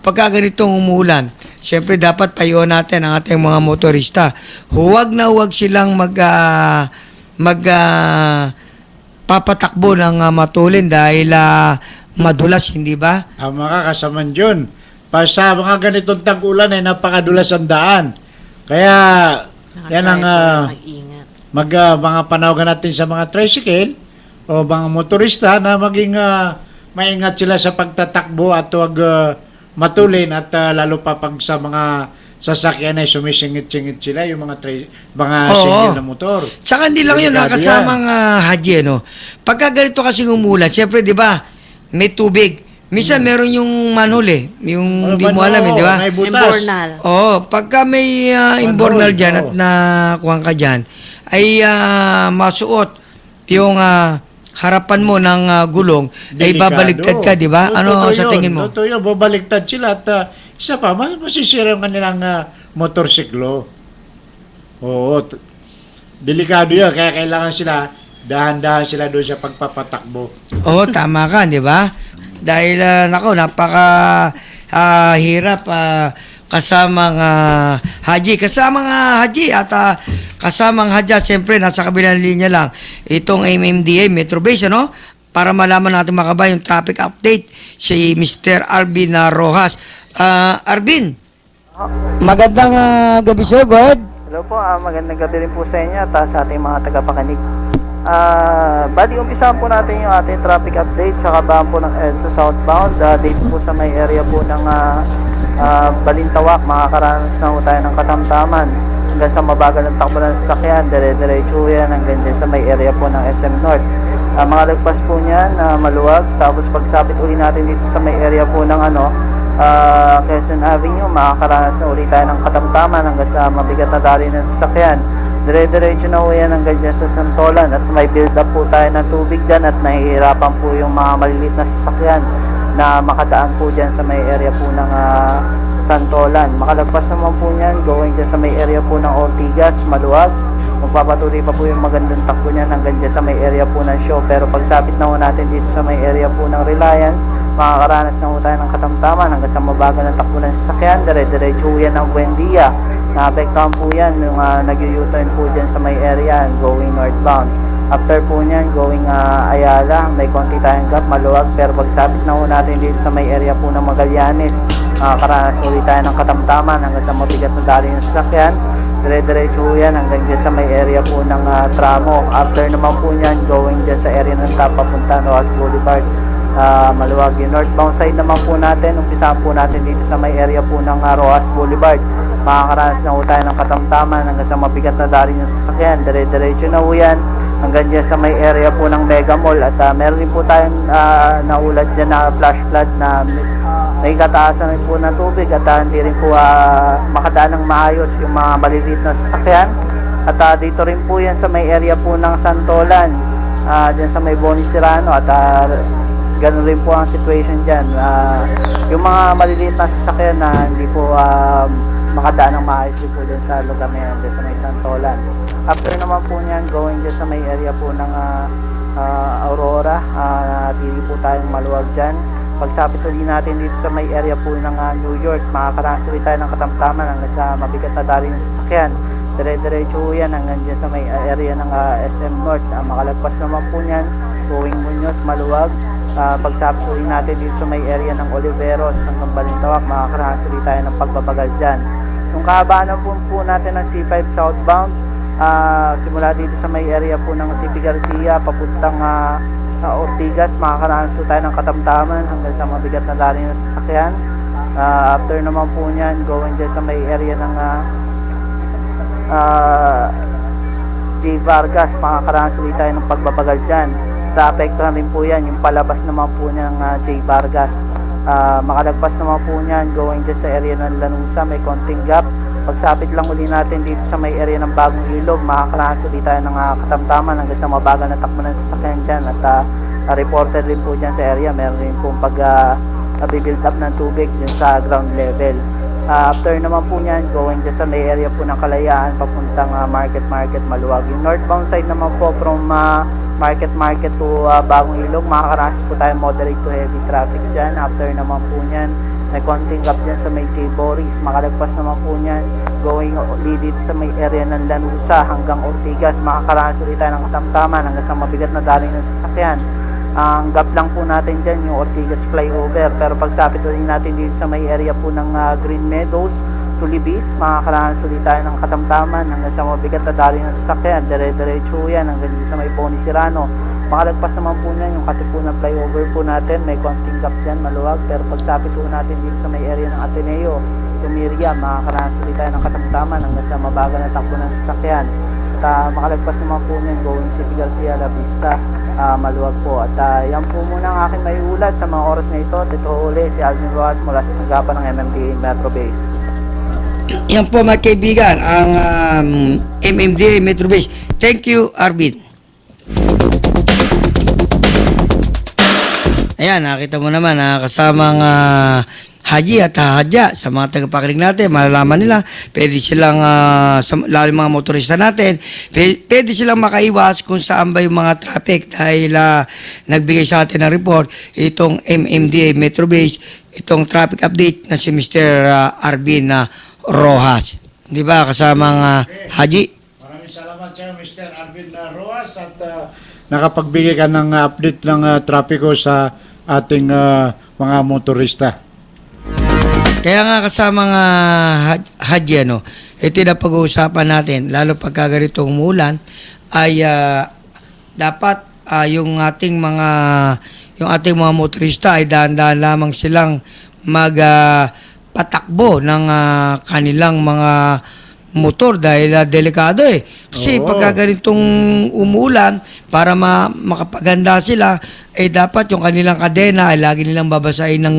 pagka ganitong umuulan, syempre dapat payo natin ang ating mga motorista. Huwag na huwag silang papatakbo ng matulin dahil madulas, hindi ba? Ang mga kasaman dyan, sa mga ganitong tag-ulan ay napakadulas ang daan. Kaya yan ang mga panawagan natin sa mga tricycle o mga motorista na maging maingat sila sa pagtatakbo at huwag matulin at lalo pa pag sa mga sasakyan ay sumisingit-singit sila yung mga single na motor. Saka hindi lang yun, kasamang Haji, pagka ganito kasi umulan, siyempre di ba may tubig. Minsan meron yung manhole yung hindi mo alam, di ba? Imbornal. Pagka may imbornal dyan at nakuha ka dyan, ay masuot yung harapan mo ng gulong, ay babaligtad ka, di ba? Ano sa tingin mo? Totoo yun, babaligtad sila at isa pa, masisira yung kanilang motorsiklo. Oo, delikado yun, kaya kailangan sila, dahan-dahan sila doon sa pagpapatakbo. Oo, tama ka, di ba? Dahil, napaka hirap kasamang Haji. Kasamang Haji at kasamang Hadja, siyempre, nasa kabilang linya lang. Itong MMDA, Metro Base, para malaman natin makaba yung traffic update, si Mr. Arvin Rojas. Arvin, magandang gabi sa'yo. Go ahead. Hello po, magandang gabi rin po sa inyo at sa ating mga tagapakinig. Bali, umpisahan po natin yung ating traffic update sa kabaan po ng EDSA southbound. Dito po sa may area po ng Balintawak, makakaranas na po tayo ng katamtaman hanggang sa mabagal ng takbo ng sasakyan, dire-diretso yan hanggang din sa may area po ng SM North. Mga lagpas po niyan, maluwag, tapos pagsapit uli natin dito sa may area po ng Quezon Avenue, makakaranas na ulit tayo ng katamtaman hanggang sa mabigat na dali ng sasakyan. Dire-diretso na po yan hanggang dyan sa Santolan at may build up po tayo ng tubig dyan at nahihirapan po yung mga maliliit na sasakyan na makadaan po dyan sa may area po ng Santolan. Makalagpas naman po niyan, going dyan sa may area po ng Ortigas, Maluwag. Magpapatuloy pa po yung magandang takbo niyan hanggang dyan sa may area po ng Show. Pero pagsapit na po natin dito sa may area po ng Reliance, makakaranas na po tayo ng katamtaman hanggang sa mabagal ng takbo ng sasakyan. Dire-diretso yan ng Buendia. Naapektuhan po yan yung nag-u-turn po dyan sa may area going northbound. After po niyan, going Ayala, may konti tayong gap, Maluwag. Pero pagsapit na po natin dito sa may area po ng Magallanes, makakaranas ulit tayo ng katamtaman hanggang sa mabigat na dali ng sasakyan. Dire-diretso yan hanggang dyan sa may area po ng Tramo. After naman po niyan, going dyan sa area ng Tap papunta Rojas Boulevard, Maluwag. Yung northbound side naman po natin, umpisahan po natin dito sa may area po ng Rojas Boulevard. Makakaranas na po tayo ng katamtaman hanggang sa mabigat na dali ng sasakyan. Dire-diretso na po yan hanggang dyan sa may area po ng Mega Mall. At meron din po tayong naulad dyan na flash flood na may kataasan rin po ng tubig at hindi rin po makadaan ng maayos yung mga maliliit na sasakyan. At dito rin po yan sa may area po ng Santolan, dyan sa may Boni Serrano at ganun rin po ang situation dyan. Yung mga maliliit na sasakyan na hindi po makadaan ng maayos din po dyan sa lugar na yan, dyan sa may Santolan. After naman po niyan, going dyan sa may area po ng Aurora, natili po tayong Maluwag dyan. Pagsapit ulit natin dito sa may area po ng New York, makakaranas ulit tayo ng katamtaman hanggang sa mabigat na dali ng sasakyan. Dire-diretso yan hanggang dyan sa may area ng SM North. Makalagpas naman po niyan, going Muñoz, Maluwag. Pagsapit ulit natin dito sa may area ng Oliveros hanggang Balintawak, makakaranas ulit tayo ng pagbabagal dyan. Yung kahabaan po natin ng C5 southbound, simula dito sa may area po ng CP Garcia papuntang Ortigas, makakaranas po tayo ng katamtaman hanggang sa mabigat na dali ng sasakyan. After naman po niyan, going dyan sa may area ng J. Vargas, makakaranas ulit tayo ng pagbabagal dyan. Sa apektuhan rin po yan yung palabas naman po ng J. Vargas. Makalagpas naman po niyan, going dyan sa area ng Lanusa, may konting gap. Pagsapit lang uli natin dito sa may area ng Bagong Ilog, makakaranas ulit tayo ng katamtaman hanggang sa mabagal na takbo ng sasakyan dyan. At reported rin po dyan sa area, meron rin pong pag-build up ng tubig dyan sa ground level. After naman po niyan, going dyan sa may area po ng Kalayaan papuntang Market Maluwag. Yung northbound side naman po from Market to Bagong Ilog, makakaranas po tayo moderate to heavy traffic dyan. After naman po niyan, may konting gap dyan sa may J. Boris. Makalagpas naman po niyan, going dito sa may area ng Lanusa hanggang Ortigas, makakaranas ulit tayo ng katamtaman hanggang sa mabigat na dali ng sasakyan. Ang gap lang po natin dyan yung Ortigas flyover, pero pagsapit ulit natin dito sa may area po ng Green Meadows, Tulibis, makakaranas ulit tayo ng katamtaman hanggang sa mabigat na dali ng sasakyan. Dire-diretso yan hanggang dito sa may Boni Serrano. Makalagpas naman po niyan yung Katipunan flyover po natin, may konting gap dyan, Maluwag. Pero pagsapit po natin dito sa may area ng Ateneo, Tumiria, makakaranas ulit tayo ng katamtaman hanggang sa mabagal na takbo ng sasakyan. At makalagpas naman po niyan, going City Garcia, La Vista, Maluwag po. At yan po muna ang aking may ulat sa mga oras na ito. Ito uli si Alvin Rojas mula sa tanggapan ng MMDA Metro Base. Yan po mga kaibigan, ang MMDA Metro Base. Thank you, Arvin. Ayan, nakita mo naman, kasamang Haji at Hadya sa mga tagapakinig natin, malalaman nila, pwede silang, lalo mga motorista natin, pwede silang makaiwas kung saan ba yung mga traffic dahil nagbigay sa atin ng report itong MMDA Metro Base, itong traffic update na si Mr. Arvin Rojas. Di ba, kasamang Haji? Maraming salamat sa Mr. Arvin Rojas at nakapagbigay ka ng update ng trapiko sa ating mga motorista. Kaya nga kasama nga Haji, ito na pag-uusapan natin, lalo pagka ganito umulan, ay dapat yung ating mga motorista ay dahan-dahan lamang silang magpatakbo ng kanilang mga motor dahil delikado eh. Kasi Oo. pagka ganitong umuulan, para makapaganda sila, dapat yung kanilang kadena ay lagi nilang babasahin ng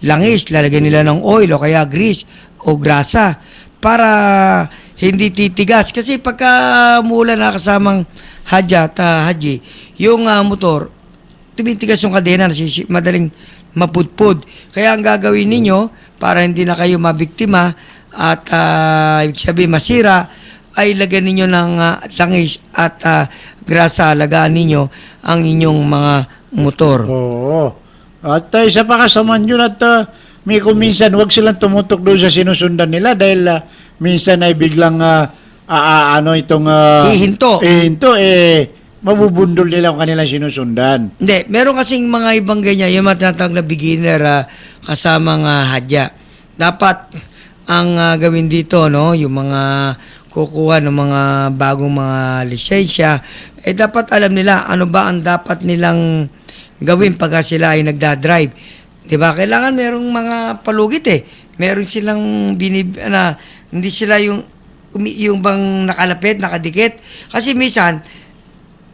langis, lalagyan nila ng oil o kaya grease o grasa para hindi titigas. Kasi pagka umuulan na kasamang haji, yung motor, tumitigas yung kadena, madaling mapudpud. Kaya ang gagawin ninyo, para hindi na kayo mabiktima at ibig sabihin masira, ay lagyan ninyo ng langis at grasa, alagaan ninyo ang inyong mga motor. Oo. At isa pa kasamaan yun at may kuminsan wag silang tumutok doon sa sinusundan nila dahil minsan ay biglang Hihinto. Mabubundol nila ang kanilang sinusundan. Hindi, meron kasing mga ibang ganyan, yung mga tinatawag na beginner kasamang hadya. Dapat ang gawin dito, no, yung mga kukuha ng mga bagong mga lisensya, dapat alam nila ano ba ang dapat nilang gawin pagka sila ay nagdadrive. 'Di ba? Kailangan merong mga palugit Meron silang hindi sila yung bang nakalapit, nakadikit. Kasi minsan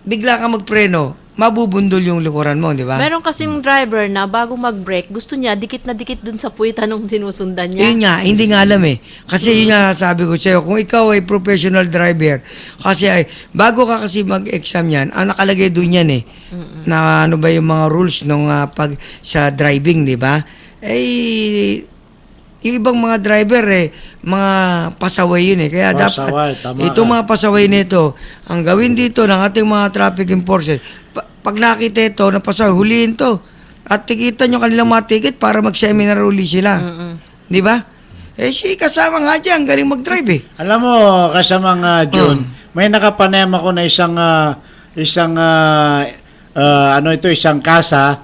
bigla ka magpreno, mabubundol yung likuran mo, di ba? Meron kasing driver na bago mag-brake, gusto niya dikit na dikit dun sa puwitan nung sinusundan niya. Yun nga, hindi nga alam Kasi yun nga sabi ko sa'yo, kung ikaw ay professional driver, kasi bago ka kasi mag-exam yan, ang nakalagay dun yan na ano ba yung mga rules nung sa driving, di ba? Yung ibang mga driver mga pasaway yun Kaya Pasaway, dapat, tama itong ka. mga pasaway nito, ang gawin dito ng ating mga traffic enforcers, pag nakita ito, na pasaway, huliin to. At tikitan nyo kanilang mga ticket para mag-seminar uli sila. Di ba? Si kasama nga dyan, galing mag-drive Alam mo, kasamang June, may nakapanayam ako na isang kasa,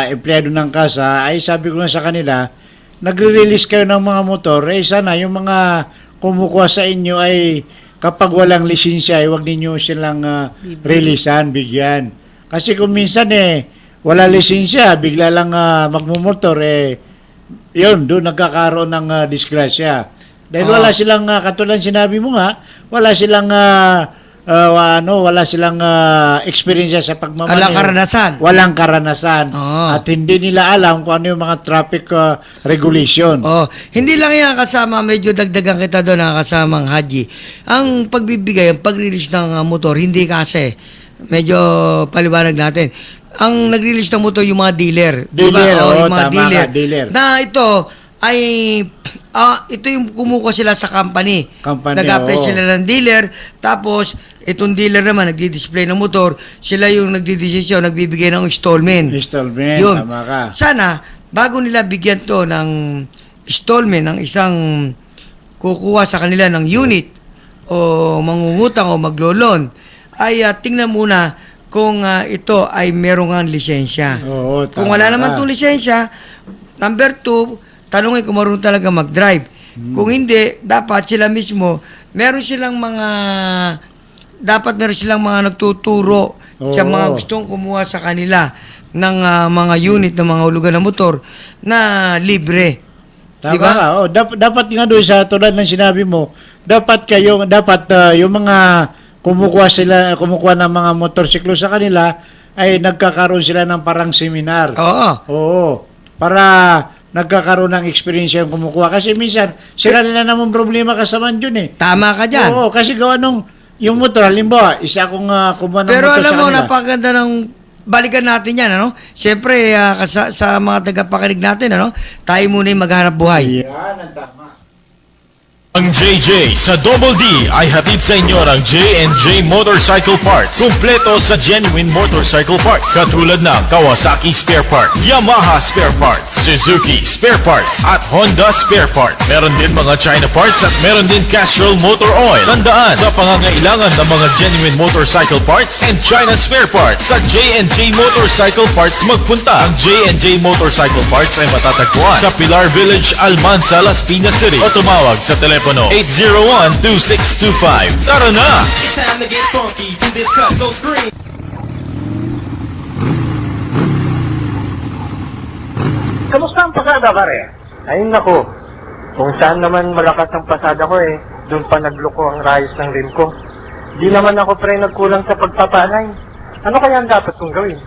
empleyado ng kasa, ay sabi ko na sa kanila, nagre-release kayo ng mga motor, sana yung mga kumukuha sa inyo ay kapag walang lisensya, huwag ninyo silang releasean, bigyan. Kasi kung minsan wala lisensya, bigla lang magmumotor, yun, doon nagkakaroon ng disgrasya. Dahil wala silang, katulad sinabi mo nga, wala silang experience sa pagmamaneho. Walang karanasan. At hindi nila alam kung ano yung mga traffic regulation. Hindi lang yan kasama, medyo dagdagan kita doon kasamang haji. Ang pagbibigay, ang pag-release ng motor, hindi kasi, medyo paliwanag natin. Ang nag-release ng motor, yung mga dealer. Yung mga dealer. Na ito ay ito yung kumukuha sila sa company. Nag-apply sila ng dealer, tapos itong dealer naman nagdi-display ng motor, sila yung nagdi-desisyon, nagbibigay ng installment. Yun. Tama ka. Sana bago nila bigyan to ng installment ng isang kukuha sa kanila ng unit o mangungutang o maglolon, ay tingnan muna kung ito ay merong lisensya. Kung wala naman itong lisensya, number 2, tanongin kung marunong talaga mag-drive. Kung hindi, dapat sila mismo, meron silang mga nagtuturo sa mga gustong kumuha sa kanila ng mga unit ng mga hulugan ng motor na libre. Tama diba? ka. Dapat nga doon sa tulad ng sinabi mo, dapat yung mga kumukuha ng mga motorsiklo sa kanila ay nagkakaroon sila ng parang seminar. Oo. Para nagkakaroon ng experience yung kumukuha. Kasi minsan, sila nila naman problema kasaman dyan Tama ka dyan. Oo, kasi gawa yung motor, halimbawa, isa akong kumuha ng pero motor sa kanila. Pero alam mo, napakaganda ng balikan natin yan, Siyempre, sa mga tagapakinig natin, tayo muna yung maghanap buhay. Yan, ang tama. Ang JJ sa Double D ay hatid sa inyo ng J&J Motorcycle Parts. Kumpleto sa genuine motorcycle parts. Katulad ng Kawasaki Spare Parts, Yamaha Spare Parts, Suzuki Spare Parts, at Honda Spare Parts. Meron din mga China parts at meron din Castrol Motor Oil. Tandaan, sa pangangailangan ng mga genuine motorcycle parts and China Spare Parts, sa J&J Motorcycle Parts magpunta. Ang J&J Motorcycle Parts ay matatagpuan sa Pilar Village, Almansa, Las Piñas City. O tumawag sa telepono 801-2625. Tara na! It's time to get funky to this cut, so scream. Kamusta ang pasada, pare? Ay nako, kung saan naman malakas ang pasada ko Doon pa nagloko ang rayos ng rim ko. Di naman ako pre nagkulang sa pagpapanay. Ano kaya ang dapat kong gawin?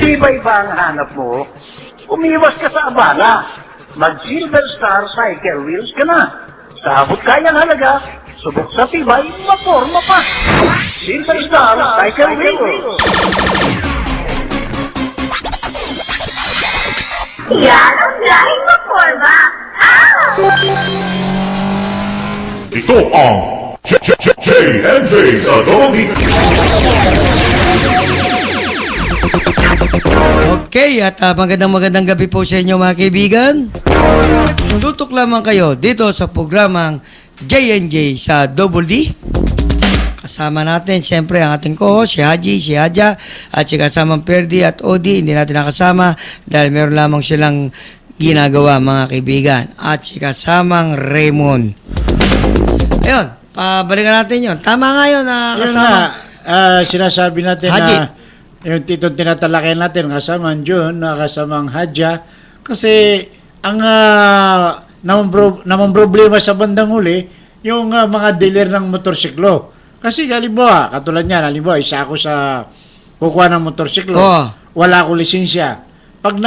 Tibay ba ang hanap mo? Umiwas ka sa abala. Mag-Silver Star Cycle Wheels ka na. Sa abot kayang halaga, subok sa tibay, maporma pa. Silver Star Cycle Wheels. Yan ang lahing maporma. Ito ang J&J sa Double D. Okay, at magandang gabi po sa inyo mga kaibigan. Tutok lamang kayo dito sa programang J&J sa Double D. Kasama natin siyempre ang ating co-host, si Haji, si Haja, at si kasamang Perdi at Odi. Hindi natin nakasama dahil meron lamang silang ginagawa mga kaibigan. At si kasamang Raymond. Ayun, pabalikan natin yun. Tama nga yun na kasama. Sinasabi natin Haji. na yung titong tinatalakay natin kasama Jun, kasamang Hadja, kasi ang namang problema sa bandang huli yung mga dealer ng motorsiklo. Kasi halimbawa, katulad niyan, halimbawa, isa ako sa kukuha ng motorsiklo, wala akong lisensya. Pag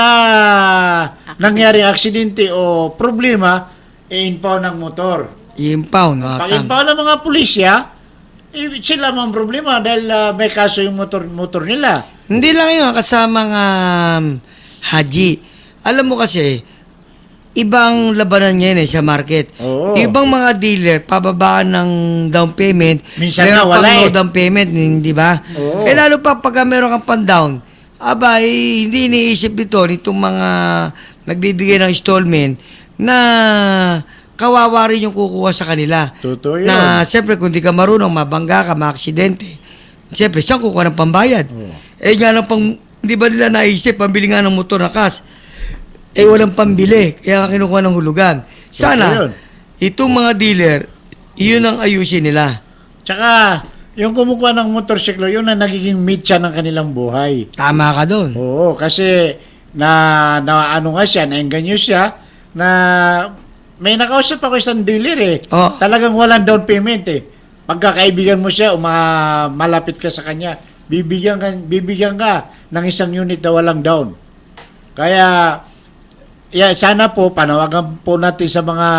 nangyari aksidente o problema, i-impound ng motor. I-impound, no? Pag impound ng mga pulisya, sila mang problema dahil may kaso yung motor nila. Hindi lang yun, kasamang Haji. Alam mo kasi, ibang labanan ngayon sa market. Oo. Ibang mga dealer, pababaan ng down payment. Minsan meron na wala pang no down payment, hindi ba? Oo. Eh lalo pa pagka meron kang pan-down, hindi iniisip nitong mga nagbibigay ng installment na kawawa rin yung kukuha sa kanila. Totoo yun. Na siyempre kung di ka marunong, mabangga ka, maaksidente, siyempre saan kukuha ng pambayad? Eh nga lang di ba nila naisip, pambili nga ng motor na cash, walang pambili, kaya nga kinukuha ng hulugan. Sana, itong mga dealer, yun ang ayusin nila. Tsaka, yung kumukuha ng motorsiklo, yun ang nagiging mitya ng kanilang buhay. Tama ka doon. Oo, kasi naengganyo siya, na may nakausap ako isang dealer Talagang walang down payment Pagkakaibigan mo siya o malapit ka sa kanya, bibigyan ka ng isang unit na walang down. Kaya, sana po, panawagan po natin sa mga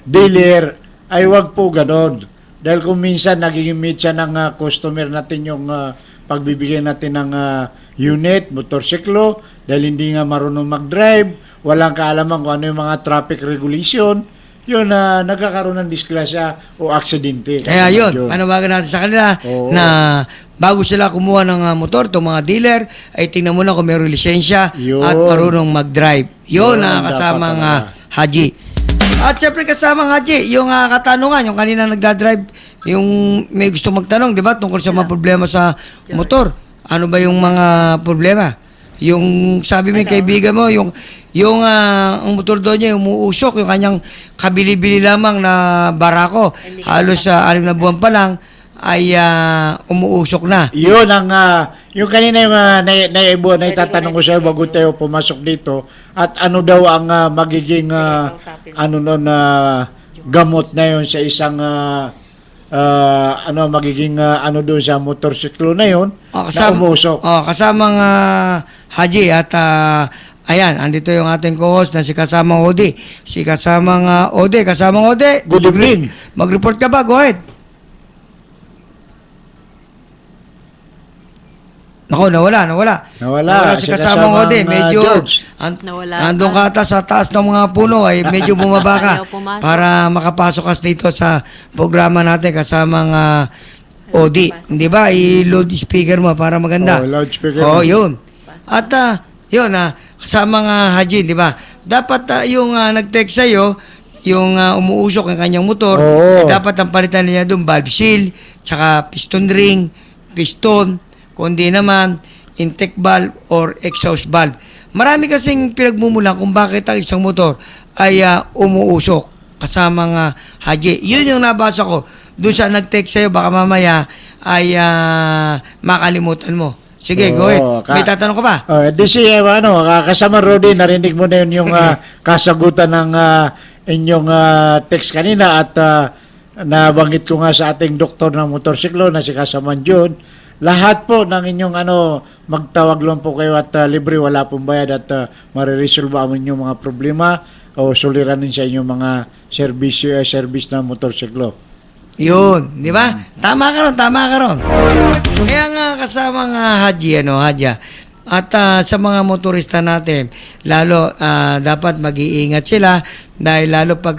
dealer, ay wag po ganon. Dahil kung minsan nagiging mitya ng customer natin yung pagbibigay natin ng unit, motorsiklo, dahil hindi nga marunong mag-drive, walang kaalaman kung ano yung mga traffic regulation, yun nagkakaroon ng disgrasya o aksidente. Kaya yun, panawagan natin sa kanila na bago sila kumuha ng motor, itong mga dealer, ay tingnan mo na kung mayroong lisensya at marunong mag-drive. Yun kasamang Haji. At syempre kasamang Haji, yung katanungan, yung kanina nagdadrive, yung may gusto magtanong, di ba, tungkol sa mga problema sa motor. Ano ba yung mga problema? Yung sabi mo kaibigan mo, yung ang motor doon niya, umuusok, yung kanyang kabili-bili lamang na barako, halos 6 na buwan pa lang, ay umuusok na. Yun ang, yung kanina yung naitatanong ko sa'yo bago tayo pumasok dito, at ano daw ang magiging, gamot na yun sa isang, magiging, doon sa motorsiklo na yun, na umusok. Kasamang Haji at ayan, andito yung ating co-host na si kasamang Odi. Si kasamang Odi. Kasamang Odi. Good evening. Mag-report ka ba? Go ahead. Nako, nawala si kasamang Ode. Medyo andun ka ata sa taas ng mga puno ay medyo bumaba ka para makapasok ka dito sa programa natin kasamang Odi. Hindi ba? I-load speaker mo para maganda. Load speaker. Yun. At yun, kasamang Haji, di ba? Dapat yung nag-text sa'yo, yung umuusok ng kanyang motor, dapat ang palitan niya doon, valve seal, tsaka piston ring, piston, kundi naman intake valve or exhaust valve. Marami kasing pinagmumulan kung bakit ang isang motor ay umuusok kasamang Haji. Yun yung nabasa ko. Doon sa nag-text sa'yo, baka mamaya ay makalimutan mo. Sige, go ahead. May tatanong ka ba? Di si, kasama Rudy, narinig mo na yun yung kasagutan ng inyong text kanina at nabanggit ko nga sa ating doktor ng motorsiklo na si Kasaman John. Lahat po ng inyong magtawag lang po kayo at libre, wala pong bayad at mariresolve ang inyong mga problema o suliranin sa inyong mga service ng motorsiklo. Yun, di ba? Tama ka ron. Kaya nga kasama nga Hadya. At sa mga motorista natin, lalo dapat mag-iingat sila dahil lalo pag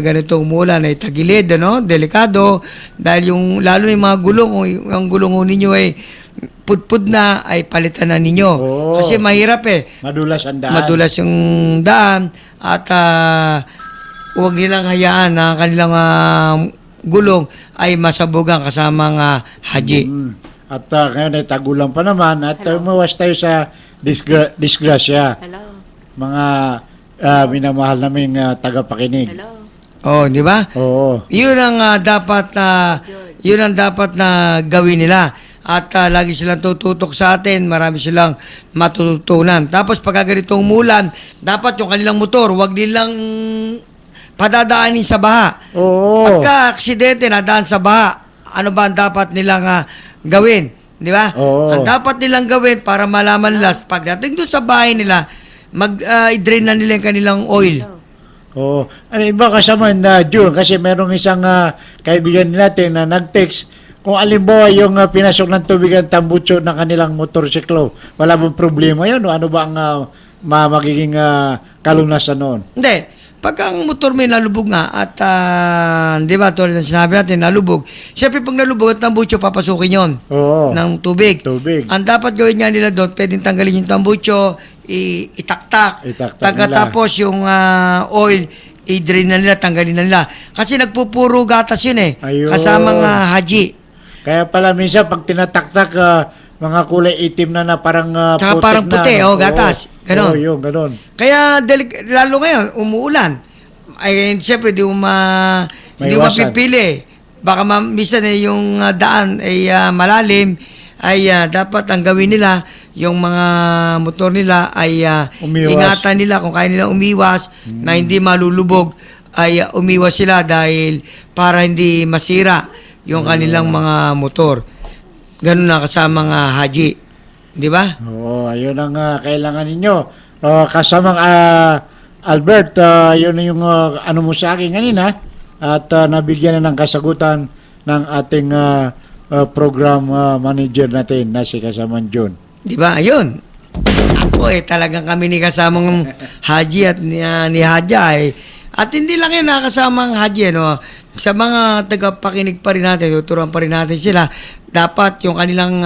ganito umulan ay tagilid, delikado, dahil lalo yung mga gulong, yung gulong ninyo ay pudpud na, ay palitan na ninyo. Kasi mahirap Madulas ang daan. Madulas yung daan at huwag nilang hayaan na kanilang gulong ay masabugan kasama nga Haji. At ngayon ay tagulang pa naman at umawas tayo sa disgrasya. Hello. Mga minamahal naming tagapakinig. Hello. Di ba? Oo. Yun ang dapat na gawin nila. At lagi silang tututok sa atin, marami silang matutunan. Tapos pag ganito umulan, dapat yung kanilang motor, wag nilang padadaanin sa baha. Pagka aksidente nadaan sa baha, ano ba ang dapat nilang gawin? Di ba? Ang dapat nilang gawin para malaman nila, pagdating doon sa bahay nila, i-drain na nila yung kanilang oil. Ano iba kasama na June, kasi merong isang kaibigan natin na nag-text, kung alimbawa yung pinasok ng tubig ang tambutso ng kanilang motorsiklo, wala bang problema yun? Ano ba ang magiging kalunasan noon? Hindi. Pagka ang motor may nalubog nga at di ba, tulad ng sinabi natin, nalubog. Siyempre pag nalubog at tambutso, papasukin yon ng tubig. Ang dapat gawin nga nila doon, pwedeng tanggalin yung tambutso, itaktak. Tapos yung oil, i-drain na nila, tanggalin na nila. Kasi nagpupuro gatas yun kasama nga Haji. Kaya pala minsan pag tinataktak, mga kulay itim na parang tsaka parang puti, gatas. Ganon. Yung ganon. Kaya lalo ngayon, umuulan. Ay siyempre di mo mapipili. Baka minsan yung daan ay malalim, ay dapat ang gawin nila, yung mga motor nila ay ingatan nila kung kaya nila umiwas na hindi malulubog, ay umiwas sila dahil para hindi masira yung kanilang mga motor. Ganun na kasama nga Haji. Di ba? Ayun ang kailangan ninyo. Kasamang Albert, yun yung ano mo sa akin kanina at nabigyan na ng kasagutan ng ating program manager natin na si Kasamang John. Di ba? Ayun. Ako talagang kami ni kasamang Haji at ni Hadya At hindi lang yun nakasamang Haji, sa mga tagapakinig pa rin natin, tuturuan pa rin natin sila, dapat yung kanilang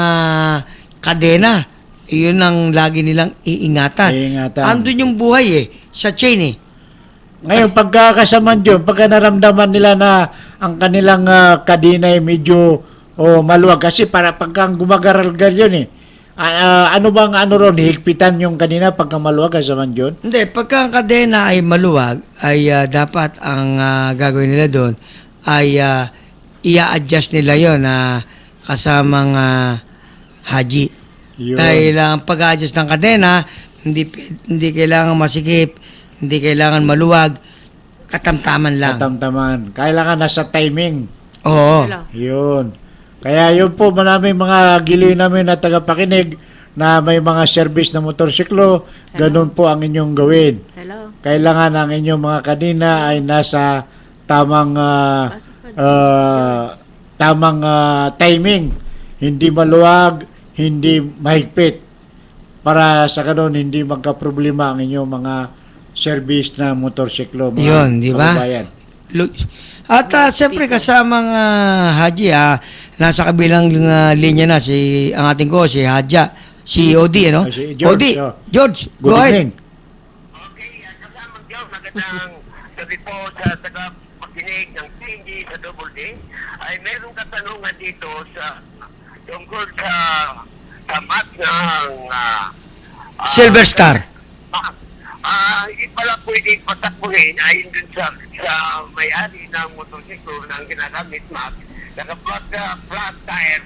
kadena, yun ang lagi nilang iingatan. Andun yung buhay sa chain Ngayon, pagkakasaman yun, pagka naramdaman nila na ang kanilang kadena ay medyo maluwag, kasi para pagka gumagaral-gal yun ano bang ron, higpitan yung kanina pagka maluwag kasaman yun? Hindi, pagka ang kadena ay maluwag, ay dapat ang gagawin nila doon ay i-adjust nila yon na kasamang Haji. Dahil ang pag-adjust ng kadena, hindi kailangan masikip, hindi kailangan maluwag, katamtaman lang. Katamtaman. Kailangan nasa timing. Oo. Yun. Kaya yun po, maraming mga giliw namin na tagapakinig na may mga service na motorsiklo, ganun po ang inyong gawin. Kailangan ang inyong mga kadena ay nasa tamang timing. Hindi maluwag, hindi mahigpit. Para sa ganun, hindi magka-problema ang inyong mga service na motorsiklo. Yun, di ba? At siyempre kasamang Haji, nasa kabilang linya na ang ating si Hadya, si Odi, Si George. George, go ahead. Okay, kasamang George, magandang gabi po sa tagapakinig ng TNG sa Double D. Ay merong katanungan dito sa tungkol sa mat ng Silver Star. Hindi pala pwedeng patakbuhin ayon dun sa may-ari ng motorsiklo ng ginagamit map na kapag flat tire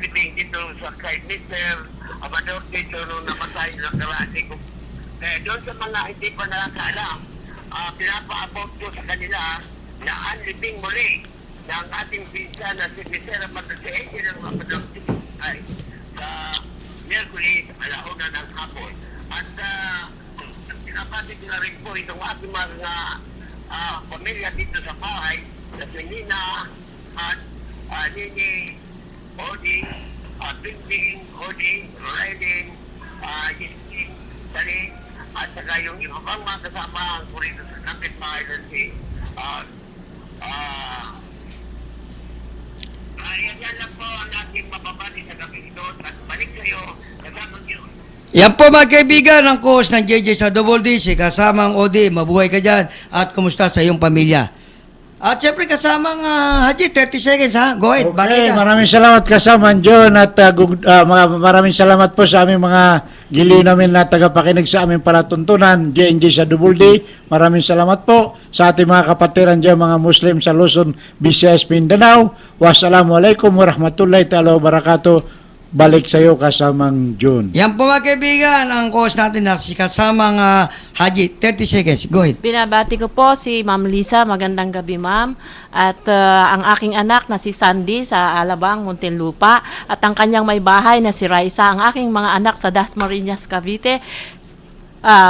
libing dito sa kay Mr. Amador dito nung namatay ng karate ko. Doon sa mga hindi pa nakakaalam, pinapaabot ko sa kanila na ang libing muli ng ating pinsa na si Mr. Amador sa Amador ay sa Miyerkules, alauna ng hapon. At pinapati ko na rin po itong ating mga pamilya dito sa bahay, na si Nina at Nini, Odi, Bingbing, Odi, Raiden, Yiskin, Sali, at saka yung iba pang mga kasama ko rito sa kapitbahay na si yan lang po ang ating mababati sa gabi ito at balik kayo kasamang yun. Yan po mga kaibigan, ang host ng JJ sa Double D, si kasamang Odi, mabuhay ka dyan at kumusta sa iyong pamilya. At syempre kasamang Haji, 30 seconds ha, go ahead, bati Okay, ka. maraming salamat kasama John at maraming salamat po sa aming mga giliw namin na tagapakinig sa aming palatuntunan, JNJ sa Double D. Maraming salamat po sa ating mga kapatiran dyan, mga Muslim sa Luzon, Visayas, Mindanao. Wassalamualaikum warahmatullahi ta'ala wabarakatuh. Balik sa iyo kasamang John. Yan po mga kaibigan, ang host natin na si kasamang Haji, 30 seconds, go ahead. Binabati ko po si Ma'am Lisa, magandang gabi ma'am. At ang aking anak na si Sandy sa Alabang, Muntinlupa. At ang kanyang may bahay na si Raisa, ang aking mga anak sa Dasmariñas, Cavite.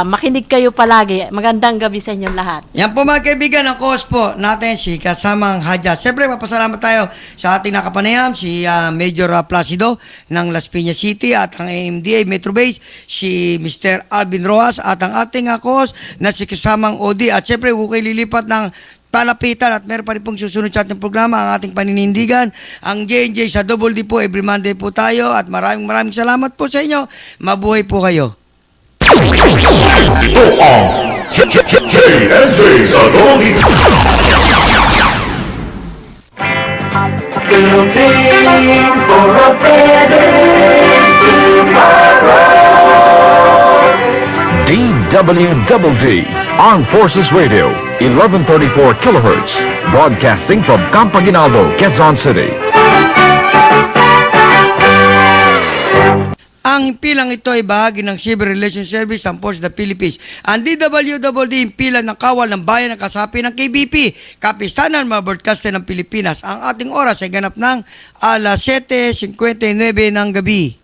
Makinig kayo palagi. Magandang gabi sa inyong lahat. Yan po mga kaibigan, ang host po natin si kasamang Hadja. Siyempre, papasalamat tayo sa ating nakapanayam, si Major Placido ng Las Piñas City at ang AMDA Metro Base, si Mr. Alvin Rojas at ang ating host na si kasamang Odi. At siyempre, hukay lilipat ng palapitan at meron pa rin pong susunod sa ating programa ang ating paninindigan, ang J&J sa Double D po, every Monday po tayo at maraming salamat po sa inyo. Mabuhay po kayo. DWDD, Armed Forces Radio, 1134 kilohertz, broadcasting from Campaginaldo, Quezon City. Ang impilang ito ay bahagi ng Civil Relations Service ng Force of the Philippines. Ang DWDD, impilang ng kawal ng bayan ng kasapi ng KBP, Kapisanan mga Broadcaster ng Pilipinas. Ang ating oras ay ganap ng alas 7:59 ng gabi.